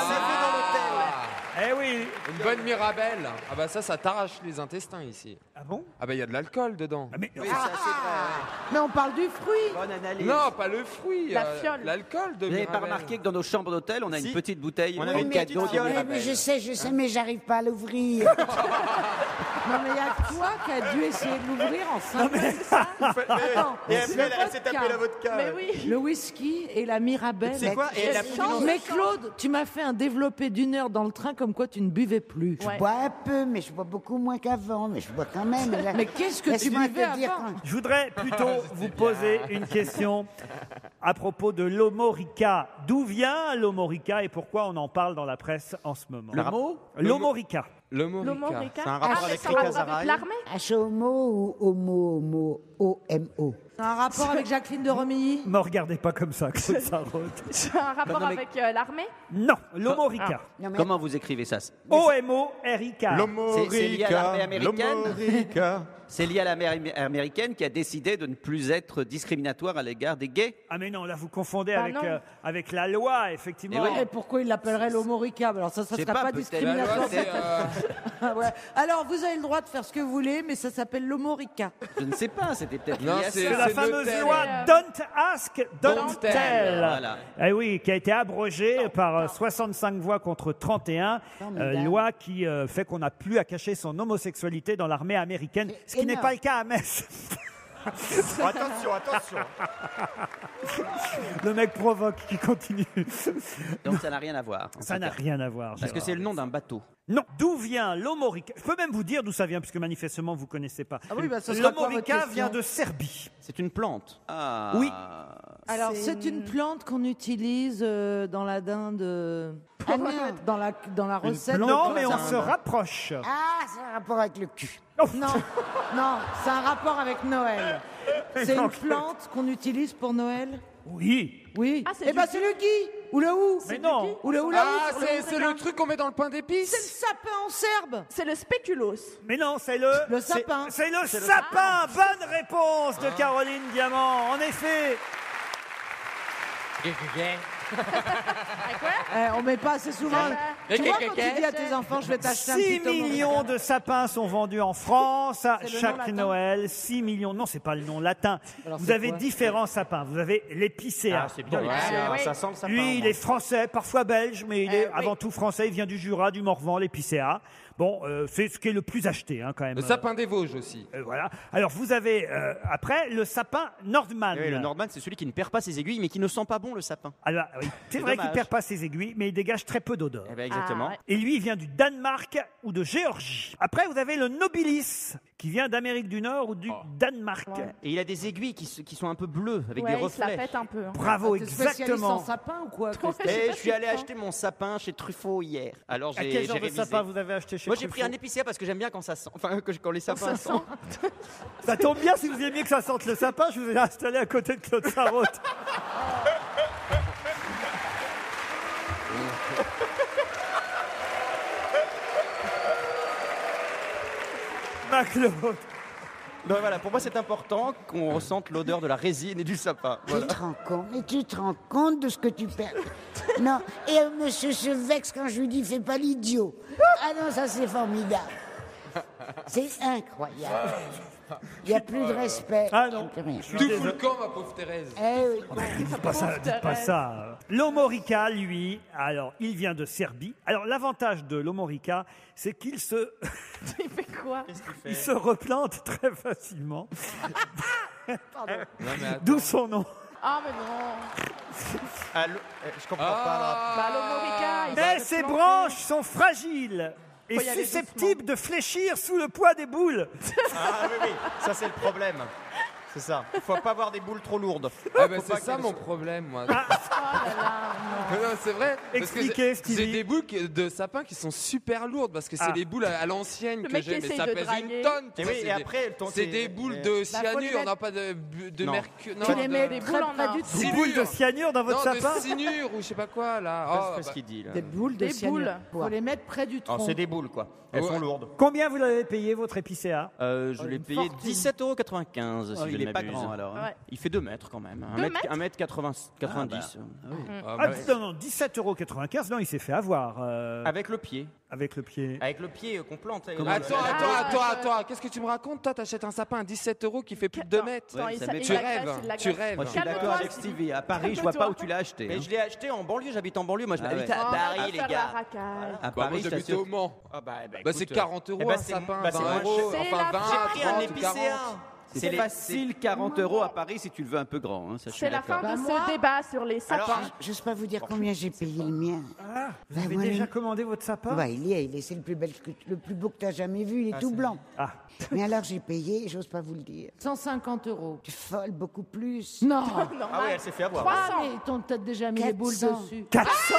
Eh oui. Une bonne Mirabelle. Ah bah ça t'arrache les intestins ici. Ah bon? Ah bah il y a de l'alcool dedans. Ah, mais... Oui, ça c'est vrai. Mais on parle du fruit. Bonne analyse. Non, pas le fruit. La fiole. L'alcool de Vous n'avez pas Mirabelle. remarqué que dans nos chambres d'hôtel, on a Si. une petite bouteille On a en une cadeau petite de fiole. Mirabelle. Je sais, mais j'arrive pas à l'ouvrir. Non, mais il y a que toi qui as dû essayer de l'ouvrir en 5 Attends, Et le après, elle s'est vodka, tapée la vodka. Mais oui. le whisky et la Mirabelle. C'est quoi? Et elle a pris dans- Mais Claude, tu m'as fait un développé d'1 heure dans le train comme quoi tu ne buvais plus. Ouais. Je bois un peu, mais je bois beaucoup moins qu'avant. Mais je bois quand même. Mais qu'est-ce que tu Laisse-moi buvais te dire avant? quand- Je voudrais plutôt vous poser une question à propos de l'Omorica. D'où vient l'Omorica et pourquoi on en parle dans la presse en ce moment? Le mot? L'Omorica. L'Omorica. C'est un rapport avec c'est un Rita rapport Zaraï. avec l'armée? H-O-M-O ou homo, O-M-O. C'est un rapport avec Jacqueline de Romilly? Me regardez pas comme ça, Claude Sarraute. C'est un rapport Non, mais- avec l'armée? Non, l'Omorica. Non, mais- Comment vous écrivez ça? O-M-O-R-I-K. C'est lié à l'armée américaine? L'Omorica. C'est lié à l'armée américaine qui a décidé de ne plus être discriminatoire à l'égard des gays. Ah mais non, là vous confondez Bah avec, non. avec la loi, effectivement. Eh oui. Et pourquoi il l'appellerait l'Omorica? Alors ça Je sais serait pas, pas peut-être discriminatoire. La loi, c'est, Ah ouais. Alors vous avez le droit de faire ce que vous voulez, mais ça s'appelle l'Omorica. Je ne sais pas, c'était peut-être Non, lié à c'est- C'est ça. la c'est fameuse l'hôtel. loi Don't Ask, Don't, Don't Tell. Tell. Voilà. Eh oui, qui a été abrogée par 65 voix contre 31. Formidable. Loi qui fait qu'on n'a plus à cacher son homosexualité dans l'armée américaine, ce qui n'est énorme. pas le cas à Metz. Attention, attention. Le mec provoque, qui continue. Donc ça n'a rien à voir. en Ça tout n'a cas. rien à voir. Parce que Gérard. c'est le nom d'un bateau. Non, d'où vient l'Omorica? Je peux même vous dire d'où ça vient, puisque manifestement vous ne connaissez pas. Ah oui, bah, ce sera quoi votre L'Omorica question? vient de Serbie. C'est une plante. Ah. Oui. Alors c'est une plante qu'on utilise dans la dinde. Ah non. Dans la recette. Non, de mais on dinde. se rapproche. Ah, c'est un rapport avec le cul. Non, non, c'est un rapport avec Noël. C'est une Donc- plante qu'on utilise pour Noël. Oui. Oui. Ah, c'est Eh ben du c'est le gui ou le ou. Mais non. Ou le oula Ah, c'est le truc qu'on met dans le pain C'est le d'épices. sapin en serbe. C'est le spéculoos. Mais non, c'est le... Le sapin. C'est le sapin. Bonne réponse de Caroline Diamant. En effet. On met pas assez souvent. Tu vois quand tu dis à tes enfants, je vais t'acheter un 6 petit tombeau. millions de sapins sont vendus en France C'est le nom chaque latin Noël. 6 millions. Non, c'est pas le nom latin. Alors, Vous c'est avez quoi différents sapins. Vous avez l'épicéa. Ah, c'est bien. Bon, l'épicéa. oui. Ça sent le sapin. Lui, il est français, parfois belge, mais il est oui. avant tout français. Il vient du Jura, du Morvan, l'épicéa. Bon, c'est ce qui est le plus acheté, hein, quand même. Le sapin des Vosges aussi. Voilà. Alors, vous avez après le sapin Nordman. Oui, le Nordman, c'est celui qui ne perd pas ses aiguilles, mais qui ne sent pas bon le sapin. Alors, oui, c'est vrai qu'il dommage. perd pas ses aiguilles, mais il dégage très peu d'odeur. Eh ben, exactement. Ah, ouais. Et lui, il vient du Danemark ou de Géorgie. Après, vous avez le Nobilis, qui vient d'Amérique du Nord ou du Danemark. Ouais. Et il a des aiguilles qui sont un peu bleues, avec Ouais, des il se la reflets. pète un peu. hein. Bravo, T'es spécialiste en exactement. sapin ou quoi? Et je suis allé acheter mon sapin chez Truffaut hier. Alors À j'ai quel genre de révisé. sapin vous avez acheté chez Moi j'ai pris Truffaut un épicéa parce que j'aime bien quand ça sent. Enfin, quand les sapins sentent. Ça tombe bien, si vous aimiez que ça sente le sapin, je vous ai installé à côté de Claude Sarraute. Ma Claude, Donc voilà, pour moi c'est important qu'on ressente l'odeur de la résine et du sapin. Voilà. Tu te rends compte de ce que tu perds. Non, et monsieur se vexe quand je lui dis fais pas l'idiot. Ah non, ça c'est formidable. C'est incroyable. Il n'y a plus de respect. Ah non. Tout fout le camp, ma pauvre Thérèse. Eh oui. Dites pas ça. L'Omorica, lui, alors, il vient de Serbie. Alors, l'avantage de l'Omorica, c'est qu'il se... Il fait quoi? Il se replante très facilement. Pardon. D'où son nom. Ah, mais non. Je comprends pas. Bah, l'Omorica, il Mais se ses planter. branches sont fragiles et Faut y aller susceptibles de fléchir sous le poids des boules. Ah oui, ça c'est le problème. C'est ça. Il faut pas avoir des boules trop lourdes. Ah bah Faut c'est pas ça qu'elles mon soient- problème, moi. Oh là là, non. Non, c'est vrai. parce que Expliquez, j'ai Stevie. des boules de sapin qui sont super lourdes parce que c'est Ah. les boules à l'ancienne Le que mec j'ai, mais essaye ça de pèse draguer. une tonne. Et tu oui, vois, et c'est après, des- elles t'ont- c'est des boules de faut les cyanure, mettre- non pas de Non. mercure. Tu les mets Des très boules en près or. du Des trou. boules de cyanure dans votre Non, sapin. de cyanure ou je sais pas quoi là. C'est Oh, pas ce bah. qu'il dit là. Des boules de Des cyanure. boules. Faut les mettre près du Oh, tronc. c'est des boules quoi. Elles Ouais. sont lourdes. Combien vous l'avez payé, votre épicéa? Je l'ai une payé fortune. 17,95 €. Si Oh, je il ne est pas m'abuse. grand alors. hein. Ouais. Il fait 2 mètres quand même. 2 mètres 1m90. Ah, Ah, bah, non, 17,95 €. Non, il s'est fait avoir. Avec le pied. Avec le pied. Avec le pied qu'on plante. Attends, qu'est-ce que tu me racontes? Toi, t'achètes un sapin à 17 € qui fait plus de 2 mètres. Attends, Ouais, il ça s'a- m'étonne. il Tu l'agresse, rêves, il l'agresse. tu rêves. Moi, je suis Calme-toi, d'accord avec Stevie. Stevie. À Paris, je vois pas où tu l'as acheté. Mais hein. je l'ai acheté en banlieue, j'habite en banlieue. Moi, Ah j'habite ouais. à Oh, Paris, va les faire la gars. racaille. À Bah, moi, Paris, je j'habite t'assure. au Mans. Ah bah, Bah, c'est 40 € un sapin, 20 €, C'est enfin la 20, J'ai pris un 30 ou épicéa. 40. C'est facile 40 € à Paris si tu le veux un peu grand. hein, ça, je suis C'est la fin d'accord. de Bah, moi- ce débat sur les sapins. Alors, J'ose pas vous dire combien j'ai payé le mien. Vous Bah, avez moi, déjà le- commandé votre sapin? Bah, il est, c'est le plus le plus beau que tu as jamais vu, il est tout blanc. Ah. Mais alors j'ai payé, j'ose pas vous le dire. 150 €. Tu es folle, beaucoup plus. Non. Ah oui, elle s'est fait avoir. 300. Ah, mais t'ont peut-être déjà mis les boules 400. dessus. 400?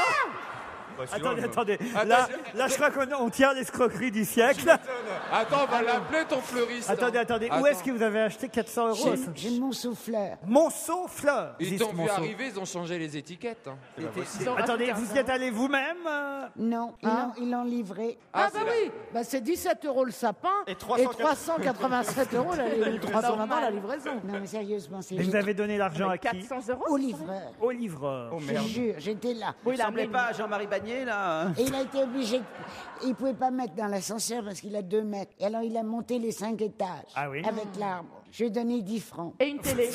Bah, sinon, Attendez. Attends, Là, je crois qu'on tient l'escroquerie du siècle. Attends, on va l'appeler ton fleuriste. Attendez. Où Attends. est-ce que vous avez acheté 400 €? J'ai mon souffleur. Monceau Fleur. Ils Existe t'ont vu Monceau. arriver, ils ont changé les étiquettes. hein. Ils ont Attendez, rajouté vous un y êtes allé vous-même Non, ils l'ont livré. Ah, c'est bah la- oui, bah c'est 17 € le sapin Et et 387 387 € la 320 € la livraison. Non, mais sérieusement, c'est Et vous avez donné l'argent à Avec qui? 400 €. au livreur. Au livreur. Oh Je merde. te jure, j'étais là. Oui, Il il a ressemblait amené pas à Jean-Marie Bagné là. hein. Et il a été obligé. Il pouvait pas mettre dans l'ascenseur parce qu'il a 2 mètres. Et alors il a monté les 5 étages. Ah oui. Avec l'arbre. Je lui ai donné 10 francs. et une télé.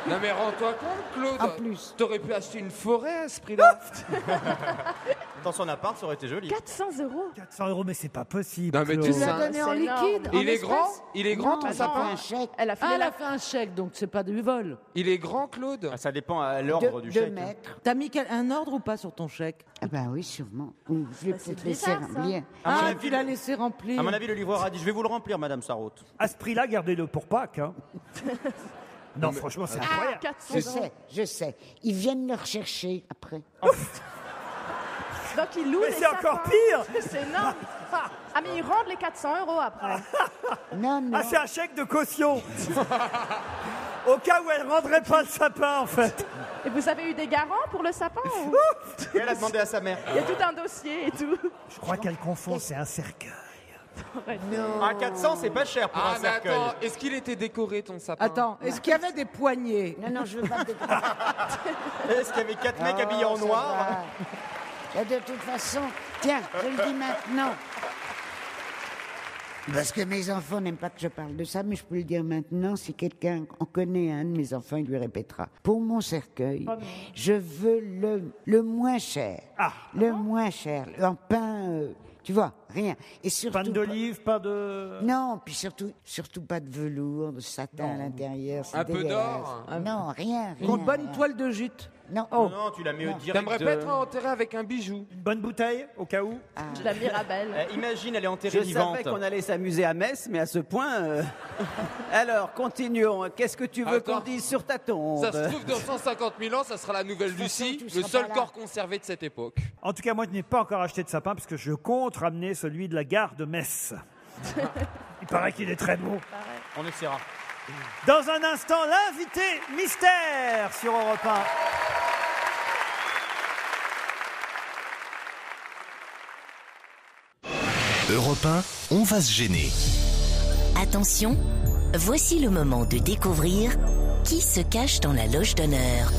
Non mais rends-toi compte, Claude. En plus. T'aurais pu acheter une forêt à ce prix-là. Dans son appart, ça aurait été joli. 400 €. 400 €, mais c'est pas possible. Non, mais Claude. tu Tu l'as sais- donné en C'est énorme. liquide Et en il est espèces grand. Il est grand Non, ton j'ai sapin. fait un chèque. Elle a Ah, filé elle la a fait un chèque, donc c'est pas du vol. Il est grand, Claude. Ah, ça dépend à l'ordre du 2 chèque. mètres. T'as mis un ordre ou pas sur ton chèque? Ah ben oui, sûrement. Ou je l'ai Bah, c'est peut-être laissé bizarre, ça. remplir. À mon Ah, avis, tu l'as laissé remplir. À mon avis, le livreur a dit je vais vous le remplir, Madame Sarraute. À ce prix-là, gardez-le pour Pâques. Hein. Non, franchement, c'est incroyable. 400 Je €. sais, je sais. Ils viennent le rechercher après. Donc ils louent Mais les c'est encore sapins. pire. C'est énorme. Ah, mais ils rendent les 400 € après. Non, non. Ah, c'est un chèque de caution. Au cas où elle rendrait pas le sapin, en fait. Et vous avez eu des garants pour le sapin ou... Et elle a demandé à sa mère. Il y a tout un dossier et tout. Je crois qu'elle confond, c'est un cercueil. À 400, c'est pas cher pour Ah un mais cercueil. attends, est-ce qu'il était décoré ton sapin? Attends, est-ce qu'il y avait des poignées? Non, non, je veux pas te Est-ce qu'il y avait 4 mecs habillés en ça noir? va. Et de toute façon, tiens, je le dis maintenant. Parce que mes enfants n'aiment pas que je parle de ça, mais je peux le dire maintenant. Si quelqu'un en connaît un de mes enfants, il lui répétera. Pour mon cercueil, je veux le moins cher. Le moins cher. En pain, tu vois, rien. Et surtout Pain d'olive, pas de... Non, puis surtout pas de velours, de satin à l'intérieur. c'est Un peu dégueulasse. d'or. Non, rien. Une bonne rien. toile de jute. Non, Non, non, tu la mets Non. direct. T'aimerais pas être enterré avec un bijou? Une bonne bouteille, au cas où. De la Mirabelle. Imagine, elle est enterrée Je vivante. savais qu'on allait s'amuser à Metz, mais à ce point. Alors, continuons. Qu'est-ce que tu veux Attends. qu'on dise sur ta tombe? Ça se trouve, dans 150 000 ans, ça sera la nouvelle Lucie, tu le seras seul pas là. corps conservé de cette époque. En tout cas, moi, je n'ai pas encore acheté de sapin parce que je compte ramener celui de la gare de Metz. Il paraît qu'il est très beau. On essaiera. Dans un instant, l'invité mystère sur Europe 1. Europe 1, on va se gêner. Attention, Voici le moment de découvrir qui se cache dans la loge d'honneur.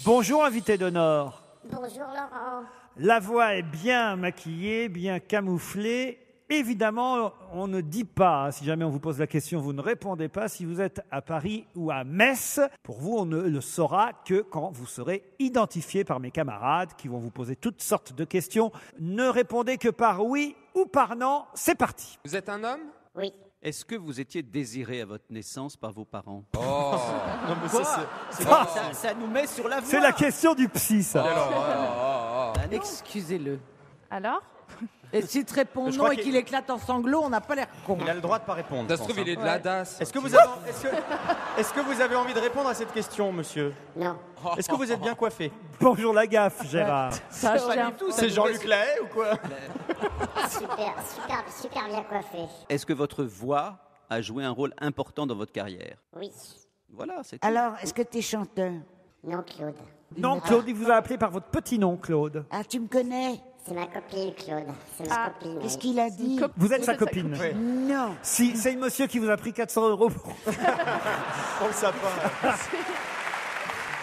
Bonjour, invité d'honneur. Bonjour Laurent. La voix est bien maquillée, bien camouflée. Évidemment, on ne dit pas, si jamais on vous pose la question, vous ne répondez pas si vous êtes à Paris ou à Metz. Pour vous, on ne le saura que quand vous serez identifié par mes camarades qui vont vous poser toutes sortes de questions. Ne répondez que par oui ou par non. C'est parti. Vous êtes un homme? Oui. Est-ce que vous étiez désiré à votre naissance par vos parents? Oh. Non, mais ça nous met sur la voie. C'est la question du psy, ça. Excusez-le. Alors? Et s'il te répond Je non crois et qu'il éclate en sanglots, on n'a pas l'air con. Il a le droit de pas répondre. Ça se trouve, il est de la DAS. Est-ce que vous avez envie de répondre à cette question, monsieur? Non. Est-ce que vous êtes bien coiffé? Bonjour la gaffe, Gérard. Ça, Pas du tout, ça C'est nous Jean-Luc met Lahaye ou quoi? Super bien coiffé. Est-ce que votre voix a joué un rôle important dans votre carrière? Oui. Voilà, c'est tout. Alors, est-ce que tu es chanteur? Non, Claude. Non, Claude, il vous a appelé par votre petit nom, Claude. Ah, tu me connais? C'est ma copine, Claude. C'est ma copine. Qu'est-ce oui. qu'il a dit? Vous êtes sa copine. Non. Si, c'est le monsieur qui vous a pris 400 € pour Pour le sapin.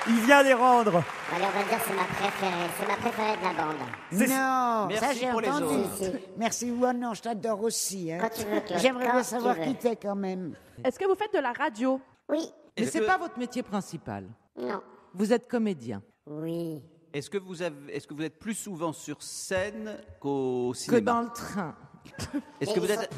Il vient les rendre. Allez, on va dire c'est ma préférée. C'est ma préférée de la bande. Non, Merci ça j'ai pour les entendu. autres. Si. Merci, ouais, non, je t'adore aussi. Hein. Quand tu veux, Claude. J'aimerais Quand bien tu savoir veux. qui t'es quand même. Est-ce que vous faites de la radio? Oui. Mais Est-ce c'est que- pas votre métier principal. Non. Vous êtes comédien. Oui. Est-ce que vous êtes plus souvent sur scène qu'au Que cinéma? dans le train. Est-ce Et que vous êtes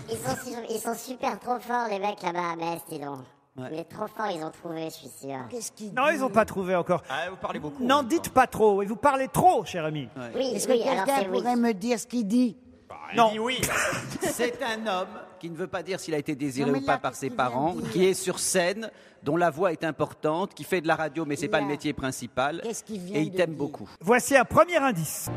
ils sont super trop forts, les mecs là-bas à Metz, dis donc. Ouais. Il est trop fort, ils ont trouvé, je suis sûr. Qu'est-ce qu'il Non, ils n'ont pas trouvé encore. Ah, vous parlez beaucoup. N'en dites pas trop. Et vous parlez trop, cher ami. Oui, Est-ce que oui, alors quelqu'un c'est oui. pourrait me dire ce qu'il dit? Non. Il dit oui. C'est un homme qui ne veut pas dire s'il a été désiré Non, mais ou pas là, par qu'est-ce ses qu'il vient de parents, dire? qui est sur scène, dont la voix est importante, qui fait de la radio mais c'est pas Là. le métier principal, Qu'est-ce qu'il vient et il de t'aime dire? beaucoup. Voici un premier indice.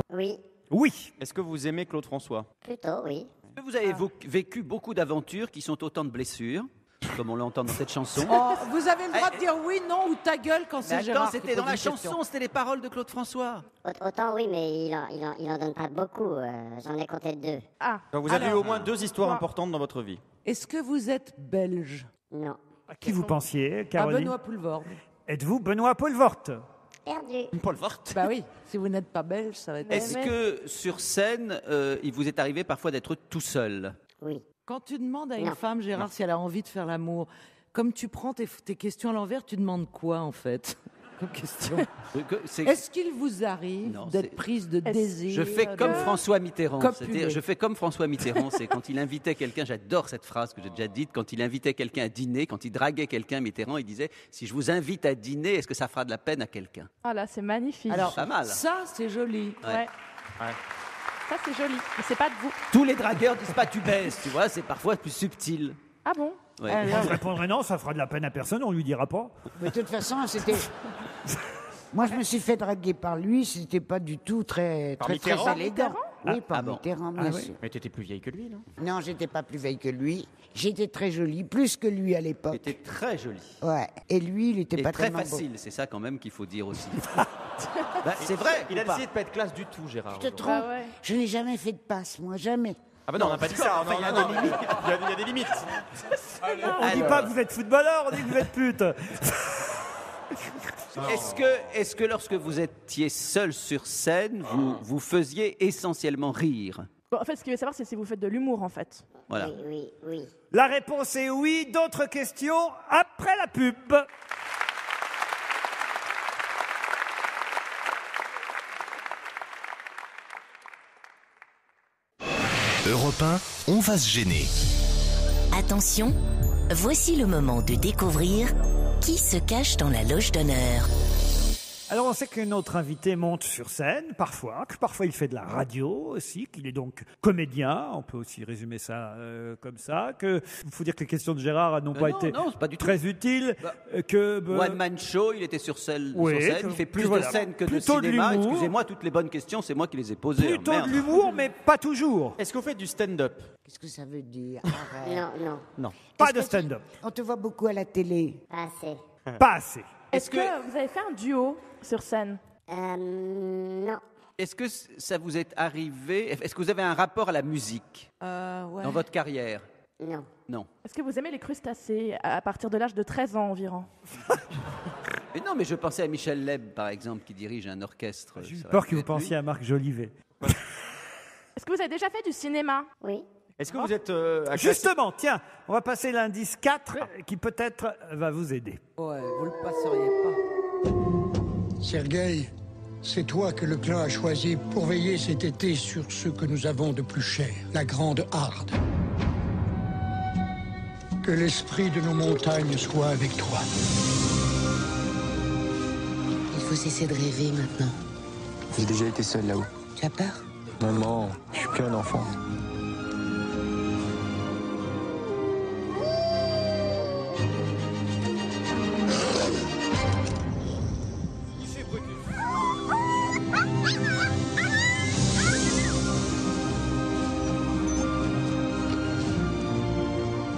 Oui, Oui. Est-ce que vous aimez Claude François? plutôt, oui. Est-ce que vous avez vécu beaucoup d'aventures qui sont autant de blessures, comme on l'entend dans cette chanson? Oh, vous avez le droit de dire oui, non ou ta gueule quand Mais c'est attends, Gérard qui c'était pose dans la une question. chanson, c'était les paroles de Claude François. Autant oui, mais il en donne pas beaucoup. J'en ai compté 2. Ah. Donc vous avez eu Alors, au moins 2 histoires quoi importantes dans votre vie. Est-ce que vous êtes belge? Non. À qui vous pensiez, À Caroline? Benoît Poulvord. Êtes-vous Benoît Poelvoort? Perdu. Paul Vort. Bah oui, si vous n'êtes pas belge, ça va être... Est-ce que sur scène, il vous est arrivé parfois d'être tout seul? Oui. Quand tu demandes à une Non. femme, Gérard, si elle a envie de faire l'amour, comme tu prends tes questions à l'envers, tu demandes quoi en fait comme question? Est-ce qu'il vous arrive Non, d'être c'est- prise de désir? Je fais comme François Mitterrand. Copuler. C'est-à-dire, je fais comme François Mitterrand. C'est quand il invitait quelqu'un, j'adore cette phrase que j'ai déjà dite, quand il invitait quelqu'un à dîner, quand il draguait quelqu'un, Mitterrand, il disait si je vous invite à dîner, est-ce que ça fera de la peine à quelqu'un? Ah là, c'est magnifique. Alors, Pas mal. ça, c'est joli. Ouais. Ça, c'est joli. Mais c'est pas de vous. Tous les dragueurs disent pas tu baisses, tu vois, c'est parfois plus subtil. Ah bon? Ouais. Moi, je répondrais non, ça fera de la peine à personne, on lui dira pas. Mais de toute façon, c'était. Moi, je me suis fait draguer par lui, c'était pas du tout très Mitterrand élégant. Oui, par bon. Mitterrand, bien sûr. Mais t'étais plus vieille que lui, non? Non, j'étais pas plus vieille que lui. J'étais très jolie, plus que lui à l'époque. C'était très joli. Ouais. Et lui, il était Et pas très tellement facile, c'est ça quand même qu'il faut dire aussi. Bah, c'est vrai. Il a ou pas décidé de pas être classe du tout, Gérard. beau. Je te aujourd'hui. trompe. Bah ouais. Je n'ai jamais fait de passe, moi, jamais. Ah bah non, on n'a pas dit ça. Enfin, il y a des limites. Il y a des limites. On dit pas que vous êtes footballeur, on dit que vous êtes pute. Est-ce que lorsque vous étiez seul sur scène, vous faisiez essentiellement rire? Bon, en fait, ce qu'il veut savoir, c'est si vous faites de l'humour, en fait. Voilà. Oui, oui, oui. La réponse est oui. D'autres questions après la pub. Europe 1, on va se gêner. Attention, voici le moment de découvrir qui se cache dans la loge d'honneur. Alors on sait que notre invité monte sur scène parfois, que parfois il fait de la radio aussi, qu'il est donc comédien, on peut aussi résumer ça comme ça, que il faut dire que les questions de Gérard n'ont pas été c'est pas du tout. très utiles, One Man Show, il était sur scène, Oui, il fait plus de scènes que de plutôt de cinéma. l'humour. Excusez-moi, toutes les bonnes questions, c'est moi qui les ai posées. plutôt Merde. de l'humour, mais pas toujours. Est-ce que vous faites du stand-up? Qu'est-ce que ça veut dire? Arrête. Non. Pas de stand-up. On te voit beaucoup à la télé. Pas assez. Pas assez. Est-ce que vous avez fait un duo sur scène? Non. Est-ce que ça vous est arrivé? Est-ce que vous avez un rapport à la musique dans votre carrière? Non. Non. Est-ce que vous aimez les crustacés à partir de l'âge de 13 ans environ? Mais non, mais je pensais à Michel Leb, par exemple, qui dirige un orchestre. J'ai eu peur que vous pensiez à Marc Jolivet. Est-ce que vous avez déjà fait du cinéma? Oui. Est-ce que vous êtes Justement, tiens, on va passer l'indice 4 qui peut-être va vous aider. Ouais, vous le passeriez pas. Sergueï, c'est toi que le clan a choisi pour veiller cet été sur ce que nous avons de plus cher, la Grande Harde. Que l'esprit de nos montagnes soit avec toi. Il faut cesser de rêver maintenant. J'ai déjà été seul là-haut. Tu as peur? Maman, je suis qu'un enfant.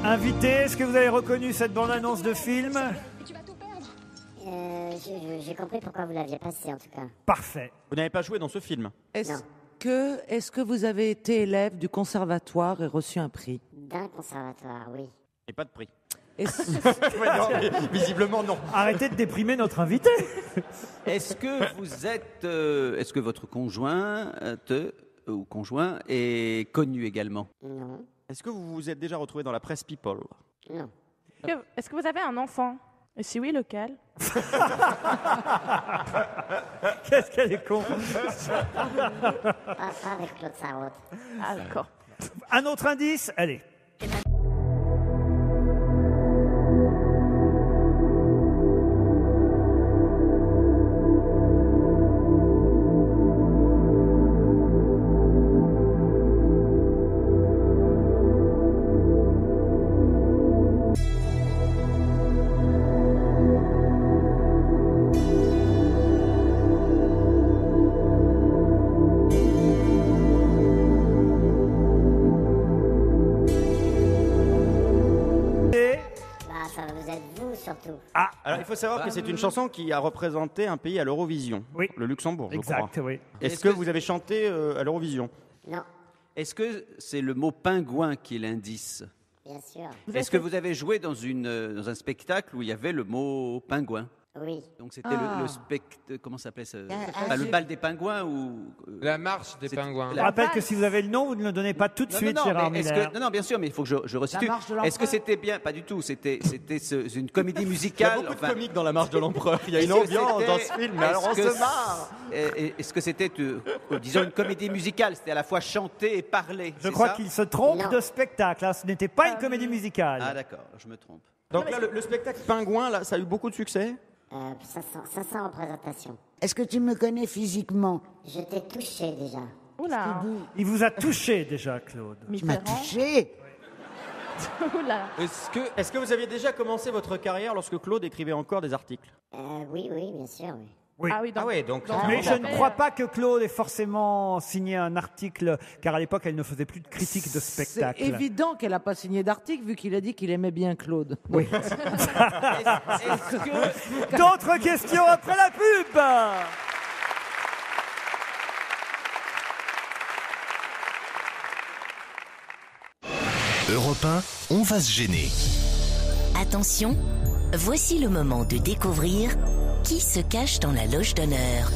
Invité, est-ce que vous avez reconnu cette bande-annonce de film? J'ai compris pourquoi vous l'aviez passé en tout cas. Parfait. Vous n'avez pas joué dans ce film? Est-ce que vous avez été élève du conservatoire et reçu un prix? D'un conservatoire, oui. Et pas de prix. Visiblement non. Arrêtez de déprimer notre invité. Est-ce que vous êtes, est-ce que votre conjoint ou conjoint est connu également? Non. Est-ce que vous vous êtes déjà retrouvé dans la presse People? Non. Est-ce que vous avez un enfant? Et si oui, lequel? Qu'est-ce qu'elle est con. Pas avec Claude Sarraute. Ah, d'accord. Un autre indice, allez. Ah, alors il faut savoir que c'est une chanson qui a représenté un pays à l'Eurovision. Oui. Le Luxembourg, je Exact, crois. oui. Est-ce que vous avez chanté à l'Eurovision? Non. Est-ce que c'est le mot pingouin qui est l'indice? Bien sûr. Est-ce que vous avez joué dans un spectacle où il y avait le mot pingouin? Oui. Donc c'était le spectacle, comment ça s'appelait le bal des pingouins ou la marche des pingouins. Je rappelle que si vous avez le nom, vous ne le donnez pas tout de suite, Gérard Miller. Non, bien sûr, mais il faut que je resitue. La marche de l'empereur. Est-ce que c'était bien? Pas du tout. C'était une comédie musicale. Il y a beaucoup de comiques dans La Marche de l'Empereur. Il y a une Est-ce que ambiance dans ce c'était- film, mais alors on est-ce que se marre. Est-ce que c'était, disons, une comédie musicale? C'était à la fois chanté et parlé. Je c'est crois ça? qu'il se trompe Non. de spectacle. Hein. Ce n'était pas une comédie musicale. Ah d'accord, je me trompe. Donc là, le spectacle Pingouin, là, ça a eu beaucoup de succès. 500 représentations. Est-ce que tu me connais physiquement? Je t'ai touché déjà. Oula. Il vous a touché déjà, Claude. Tu m'as touché. Oula. Est-ce que vous aviez déjà commencé votre carrière lorsque Claude écrivait encore des articles? Oui, bien sûr, oui. Oui. Ah oui, donc, donc Mais je ne crois pas que Claude ait forcément signé un article, car à l'époque, elle ne faisait plus de critique de spectacle. C'est évident qu'elle n'a pas signé d'article vu qu'il a dit qu'il aimait bien Claude. Oui. Est-ce que D'autres questions après la pub. Europe 1, on va se gêner. Attention, voici le moment de découvrir qui se cache dans la loge d'honneur.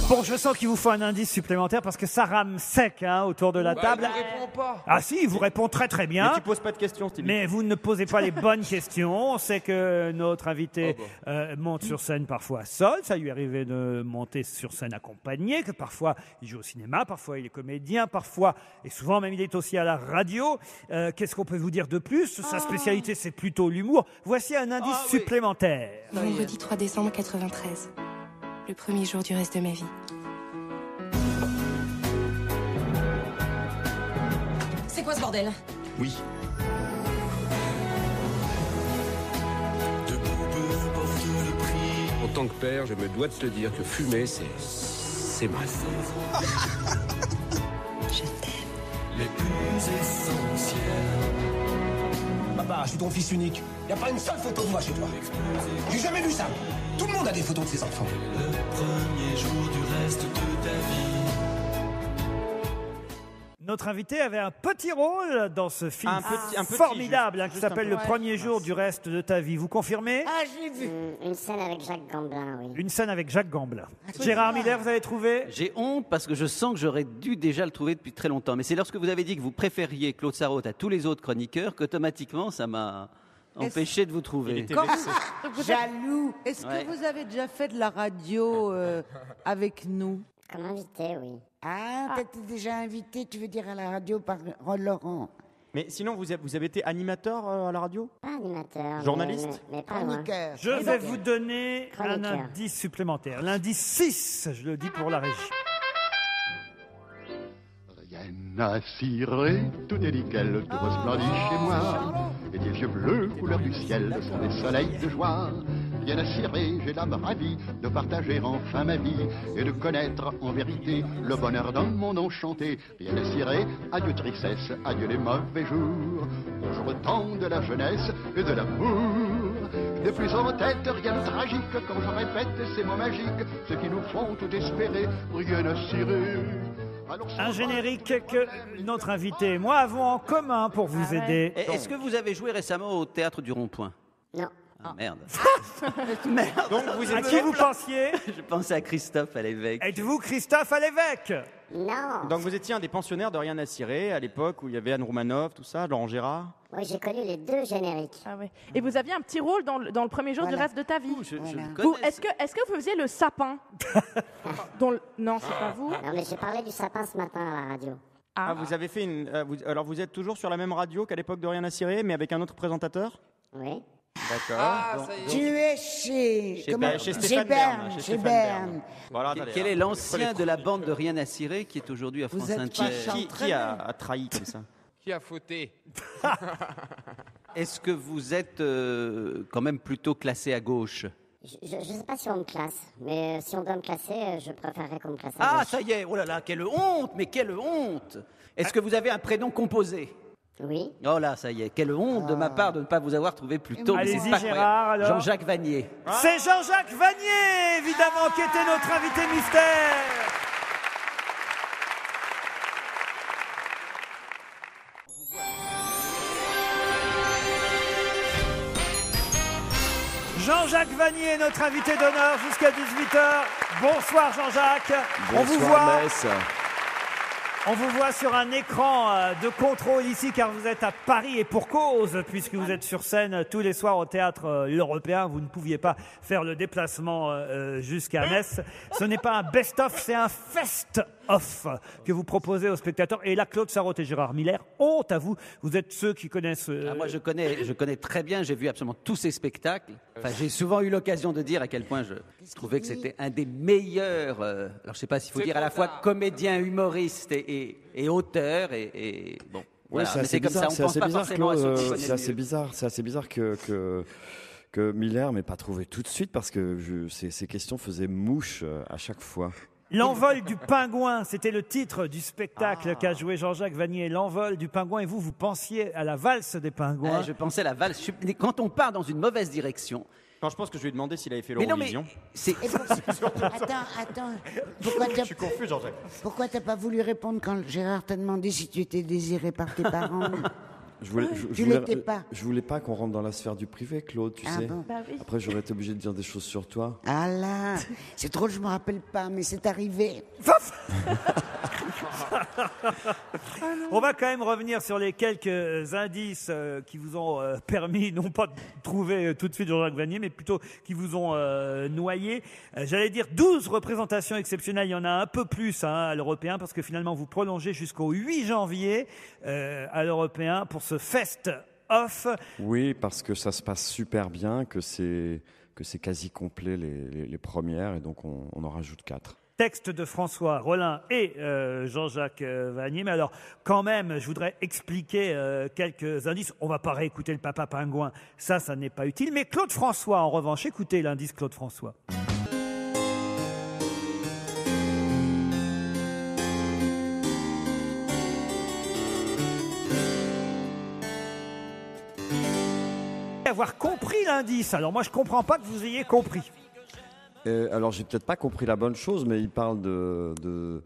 Bon, je sens qu'il vous faut un indice supplémentaire parce que ça rame sec autour de la table. Il répond pas. Ah si, il vous répond très très bien. Mais tu poses pas de questions, Stevie. Mais vous ne posez pas les bonnes questions. On sait que notre invité monte sur scène parfois seul. Ça lui est arrivé de monter sur scène accompagné, que parfois il joue au cinéma, parfois il est comédien, parfois, et souvent même il est aussi à la radio. Qu'est-ce qu'on peut vous dire de plus? Sa spécialité, c'est plutôt l'humour. Voici un indice supplémentaire. Vendredi 3 décembre 93. Le premier jour du reste de ma vie. C'est quoi ce bordel? Oui. En tant que père, je me dois de te dire que fumer, c'est mal. Je t'aime. Les plus essentiels. Papa, je suis ton fils unique. Y a pas une seule photo de moi chez toi. J'ai jamais vu ça. Tout le monde a des photos de ses enfants. Le premier jour du reste de ta vie. Notre invité avait un petit rôle dans ce film un petit, formidable juste qui s'appelle Le premier jour du reste de ta vie. Vous confirmez? Ah, j'ai vu. Une scène avec Jacques Gamblin, oui. Une scène avec Jacques Gamblin. Gérard Miller, vous avez trouvé? J'ai honte parce que je sens que j'aurais dû déjà le trouver depuis très longtemps. Mais c'est lorsque vous avez dit que vous préfériez Claude Sarraute à tous les autres chroniqueurs qu'automatiquement ça m'a empêché de vous trouver. Jaloux. Est-ce Ouais. que vous avez déjà fait de la radio avec nous? Comme invité, oui. Ah, t'étais déjà invité, tu veux dire, à la radio par Laurent. Mais sinon, vous avez été animateur à la radio? Pas animateur. Journaliste? Mais pas loin. Chroniqueur. Je vais vous donner un Chroniqueur. indice supplémentaire. L'indice 6, je le dis pour la régie. Rien à cirer, tout est nickel, tout resplendit chez moi. Et des yeux bleus, couleur du ciel, sont des soleils de joie. Rien à cirer, j'ai l'âme ravie de partager enfin ma vie et de connaître en vérité le bonheur d'un monde enchanté. Rien à cirer, adieu tristesse, adieu les mauvais jours. Bonjour le temps de la jeunesse et de l'amour. Je n'ai plus en tête rien de tragique quand je répète ces mots magiques, ceux qui nous font tout espérer. Rien à cirer. Un générique que notre invité et moi avons en commun pour vous aider. Est-ce que vous avez joué récemment au Théâtre du Rond-Point? Non. Ah, merde. Merde. Donc vous à qui vous pensiez? Je pensais à Christophe à l'évêque. Êtes-vous Christophe à l'évêque? Non. Donc vous étiez un des pensionnaires de Rien à cirer à l'époque où il y avait Anne Roumanoff, tout ça, Laurent Gérard. Oui, j'ai connu les deux génériques. Ah ouais. Et vous aviez un petit rôle dans le premier jour du reste de ta vie. Est-ce que vous faisiez le sapin? Non, c'est pas vous. Non, mais j'ai parlé du sapin ce matin à la radio. Ah, vous avez fait une. Alors vous êtes toujours sur la même radio qu'à l'époque de Rien à cirer, mais avec un autre présentateur? Oui. D'accord. Tu es chez Stéphane Bern. Chez Stéphane Bern. Bern. Voilà, attendez, Quel est hein. l'ancien de la bande de Rien à cirer qui est aujourd'hui à France Inter? Qui a trahi comme ça? Qui a fauté? Est-ce que vous êtes quand même plutôt classé à gauche? Je ne sais pas si on me classe, mais si on doit me classer, je préférerais qu'on me classe à Ah, gauche. ça y est, oh là là, quelle honte, mais quelle honte! Est-ce que vous avez un prénom composé? Oui. Oh là, ça y est, quelle honte de ma part de ne pas vous avoir trouvé plus tôt. mais c'est Allez-y, pas Gérard, croyable. alors. Jean-Jacques Vanier. C'est Jean-Jacques Vanier, évidemment, qui était notre invité mystère. Jean-Jacques Vanier, notre invité d'honneur jusqu'à 18h. Bonsoir Jean-Jacques. On vous voit sur un écran de contrôle ici car vous êtes à Paris et pour cause puisque vous êtes sur scène tous les soirs au théâtre L'Européen. Vous ne pouviez pas faire le déplacement jusqu'à Metz. Ce n'est pas un best-of, c'est un fest-off que vous proposez aux spectateurs. Et là, Claude Sarraute et Gérard Miller, honte à vous. Vous êtes ceux qui connaissent... Moi, je connais très bien, j'ai vu absolument tous ces spectacles. Enfin, j'ai souvent eu l'occasion de dire à quel point je trouvais que c'était un des meilleurs... alors, je ne sais pas s'il faut dire à la fois comédien, humoriste et auteur. Et bon, Oui, voilà. Mais c'est comme ça, on c'est pense assez pas bizarre, forcément à ceux Claude, qui connaissent c'est assez mieux. bizarre, c'est assez bizarre que Miller m'ait pas trouvé tout de suite parce que ces questions faisaient mouche à chaque fois. L'envol du pingouin, c'était le titre du spectacle qu'a joué Jean-Jacques Vanier. L'envol du pingouin. Et vous pensiez à la valse des pingouins. Je pensais à la valse. Quand on part dans une mauvaise direction... Quand je pense que je lui ai demandé s'il avait fait Mais non, mais l'Eurovision. Attends. Je suis confus, Jean-Jacques. Pourquoi t'as pas voulu répondre quand Gérard t'a demandé si tu étais désiré par tes parents? Tu l'étais pas. Je voulais pas qu'on rentre dans la sphère du privé, Claude, tu sais. Bon. Bah oui. Après, j'aurais été obligé de dire des choses sur toi. Ah là, c'est drôle, je me rappelle pas, mais c'est arrivé. On va quand même revenir sur les quelques indices qui vous ont permis, non pas de trouver tout de suite Jean-Jacques Vanier, mais plutôt qui vous ont noyé. J'allais dire 12 représentations exceptionnelles. Il y en a un peu plus à l'Européen, parce que finalement, vous prolongez jusqu'au 8 janvier à l'Européen pour ce fest-off. Oui, parce que ça se passe super bien, que c'est c'est quasi complet les premières, et donc on en rajoute 4. Texte de François Rollin et Jean-Jacques Vannier. Mais alors, quand même, je voudrais expliquer quelques indices. On ne va pas réécouter le Papa Pingouin, ça n'est pas utile. Mais Claude François, en revanche, écoutez l'indice Claude François. Avoir compris l'indice. Alors moi, je comprends pas que vous ayez compris. Alors, j'ai peut-être pas compris la bonne chose, mais il parle de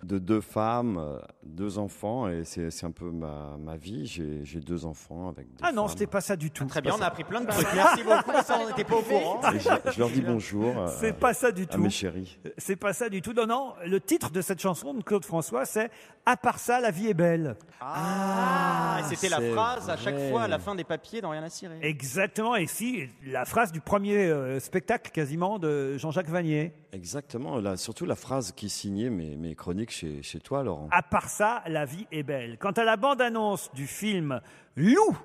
2 femmes, 2 enfants, et c'est un peu ma vie. J'ai 2 enfants avec 2 Ah non, femmes. c'était pas ça du tout. Très bien, on a appris plein de trucs. Merci beaucoup, ça, on n'était pas au courant. Et je leur dis bonjour. C'est pas ça du tout. À mes chéris. C'est pas ça du tout. Non, le titre de cette chanson de Claude François, c'est « À part ça, la vie est belle ». Ah, et c'était la phrase à chaque fois à la fin des papiers dans Rien à cirer. Exactement, et si, la phrase du premier spectacle quasiment de Jean-Jacques Vannier. Exactement, là, surtout la phrase qui signait mes chroniques chez toi, Laurent. À part ça, la vie est belle. Quant à la bande-annonce du film Loup,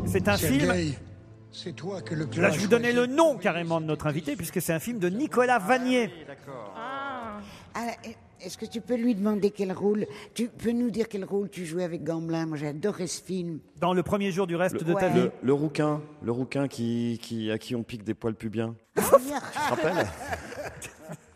c'est un film... C'est toi que le clan Là, a je vous choisi. donnais le nom carrément de notre invité, puisque c'est un film de Nicolas Vannier. Est-ce que tu peux lui demander quel rôle... Tu peux nous dire quel rôle tu jouais avec Gamblin? Moi, j'ai adoré ce film. Dans Le premier jour du reste de ta vie. Le rouquin à qui on pique des poils pubiens. Tu te rappelles?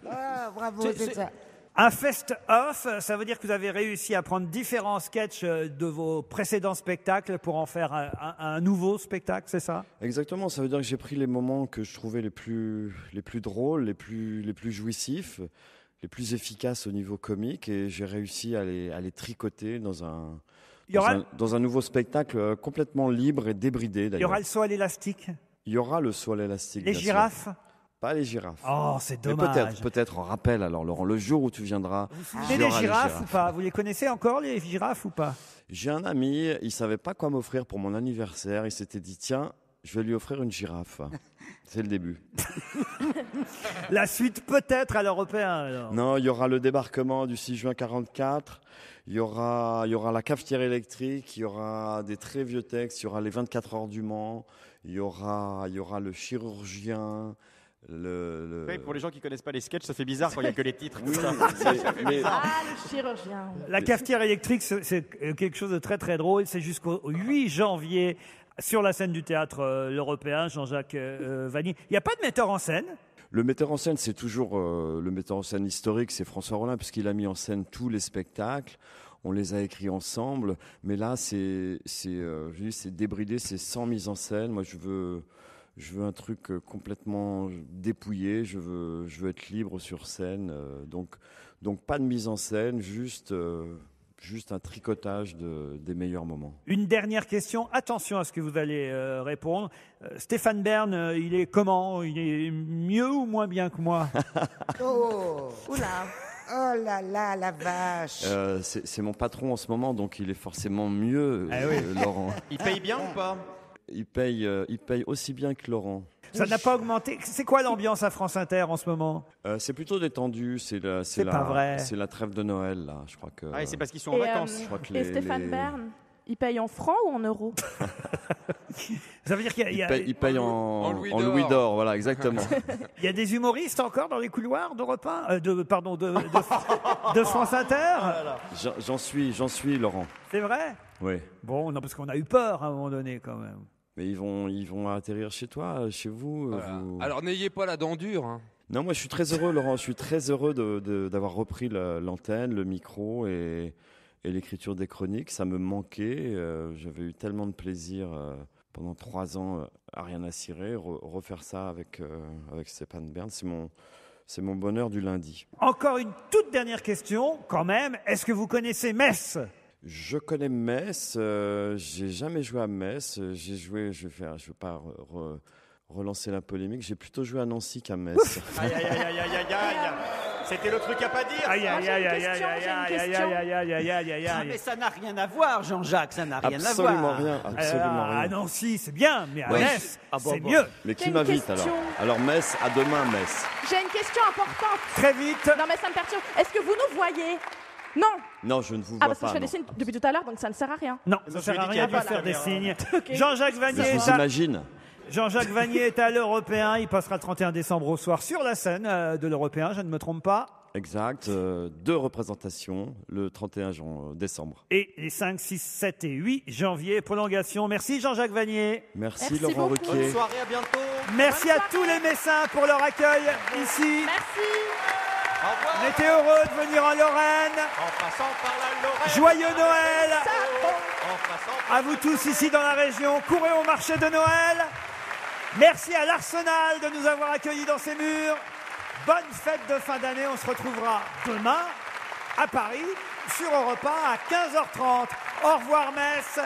Ah, bravo, c'est ça. Un fest-off, ça veut dire que vous avez réussi à prendre différents sketchs de vos précédents spectacles pour en faire un nouveau spectacle, c'est ça? Exactement, ça veut dire que j'ai pris les moments que je trouvais les plus drôles, les plus jouissifs, les plus efficaces au niveau comique, et j'ai réussi à les tricoter dans un nouveau spectacle complètement libre et débridé d'ailleurs. Il y aura le saut à l'élastique? Il y aura le saut à l'élastique. Les bien sûr. girafes? Pas les girafes. Oh, c'est Mais dommage. peut-être en rappel alors, Laurent, le jour où tu viendras. Vous les girafes ou pas? Vous les connaissez encore, les girafes ou pas? J'ai un ami, il savait pas quoi m'offrir pour mon anniversaire. Il s'était dit, tiens, je vais lui offrir une girafe. C'est le début. La suite peut-être à l'Européen alors. Non, il y aura le débarquement du 6 juin 44. Il y aura la cafetière électrique. Il y aura des très vieux textes. Il y aura les 24 heures du Mans. Il y aura le chirurgien. Oui, pour les gens qui connaissent pas les sketchs, ça fait bizarre quand il n'y a que les titres. Oui, le chirurgien. La cafetière électrique, c'est quelque chose de très très drôle. C'est jusqu'au 8 janvier sur la scène du théâtre l'Européen, Jean-Jacques Vannier. Il n'y a pas de metteur en scène? Le metteur en scène, c'est toujours le metteur en scène historique, c'est François Rollin, puisqu'il a mis en scène tous les spectacles. On les a écrits ensemble, mais là, c'est débridé, c'est sans mise en scène. Moi, je veux un truc complètement dépouillé. Je veux être libre sur scène. Donc pas de mise en scène, juste un tricotage des meilleurs moments. Une dernière question. Attention à ce que vous allez répondre. Stéphane Bern, il est comment? Il est mieux ou moins bien que moi? Oh, oula. Oh là là, la vache. C'est mon patron en ce moment, donc il est forcément mieux, Laurent. Il paye bien ou pas? Il paye aussi bien que Laurent. Ça n'a pas augmenté. C'est quoi l'ambiance à France Inter en ce moment? C'est plutôt détendu. C'est pas vrai. C'est la trêve de Noël, là. Je crois que. Ah, et c'est parce qu'ils sont en vacances. Je crois que et Stéphane Bern, il paye en francs ou en euros? Ça veut dire qu'il y a... Il paye en louis d'or, voilà, exactement. Il y a des humoristes encore dans les couloirs d'Europe 1 de France Inter? J'en suis, Laurent. C'est vrai? Oui. Bon, non, parce qu'on a eu peur à un moment donné, quand même. Mais ils vont atterrir chez toi, chez vous. Voilà. Alors n'ayez pas la dent dure. Hein. Non, moi je suis très heureux, Laurent. Je suis très heureux d'avoir repris l'antenne, le micro et l'écriture des chroniques. Ça me manquait. J'avais eu tellement de plaisir pendant 3 ans à Rien à cirer. Refaire ça avec Stéphane Bern, c'est mon bonheur du lundi. Encore une toute dernière question, quand même. Est-ce que vous connaissez Metz? Je connais Metz. J'ai jamais joué à Metz. J'ai joué. Je vais pas relancer la polémique. J'ai plutôt joué à Nancy qu'à Metz. Aïe, aïe, aïe, aïe, aïe, aïe. C'était le truc à pas dire. Aïe, aïe, aïe, aïe, aïe, Mais ça n'a rien à voir, Jean-Jacques, ça n'a rien à voir. Absolument rien, absolument rien. Ah non, si, c'est bien, mais à Metz, c'est mieux. Mais qui m'invite alors? Alors Metz, à demain Metz. J'ai une question importante. Très vite. Non, mais ça me perturbe. Est-ce que vous nous voyez? Non. Non, je ne vous vois pas. Ah, parce que je fais non. des signes depuis tout à l'heure, donc ça ne sert à rien. Non, ça ne sert à rien de faire des signes. Okay. Jean-Jacques Vannier. Je vous imagine. Jean-Jacques Vanier est à l'Européen. Il passera le 31 décembre au soir sur la scène de l'Européen, je ne me trompe pas. Exact, 2 représentations le 31 décembre. Et les 5, 6, 7 et 8 janvier, prolongation. Merci Jean-Jacques Vanier. Merci Laurent Ruquier. Bonne soirée, à bientôt. Merci à tous les Messins pour leur accueil ici. Merci. On était heureux de venir en Lorraine. En passant par la Lorraine. Joyeux Noël En passant par à vous tous ici dans la région. Courez au marché de Noël. Merci à l'Arsenal de nous avoir accueillis dans ses murs. Bonne fête de fin d'année. On se retrouvera demain à Paris sur Europe 1 à 15h30. Au revoir Metz.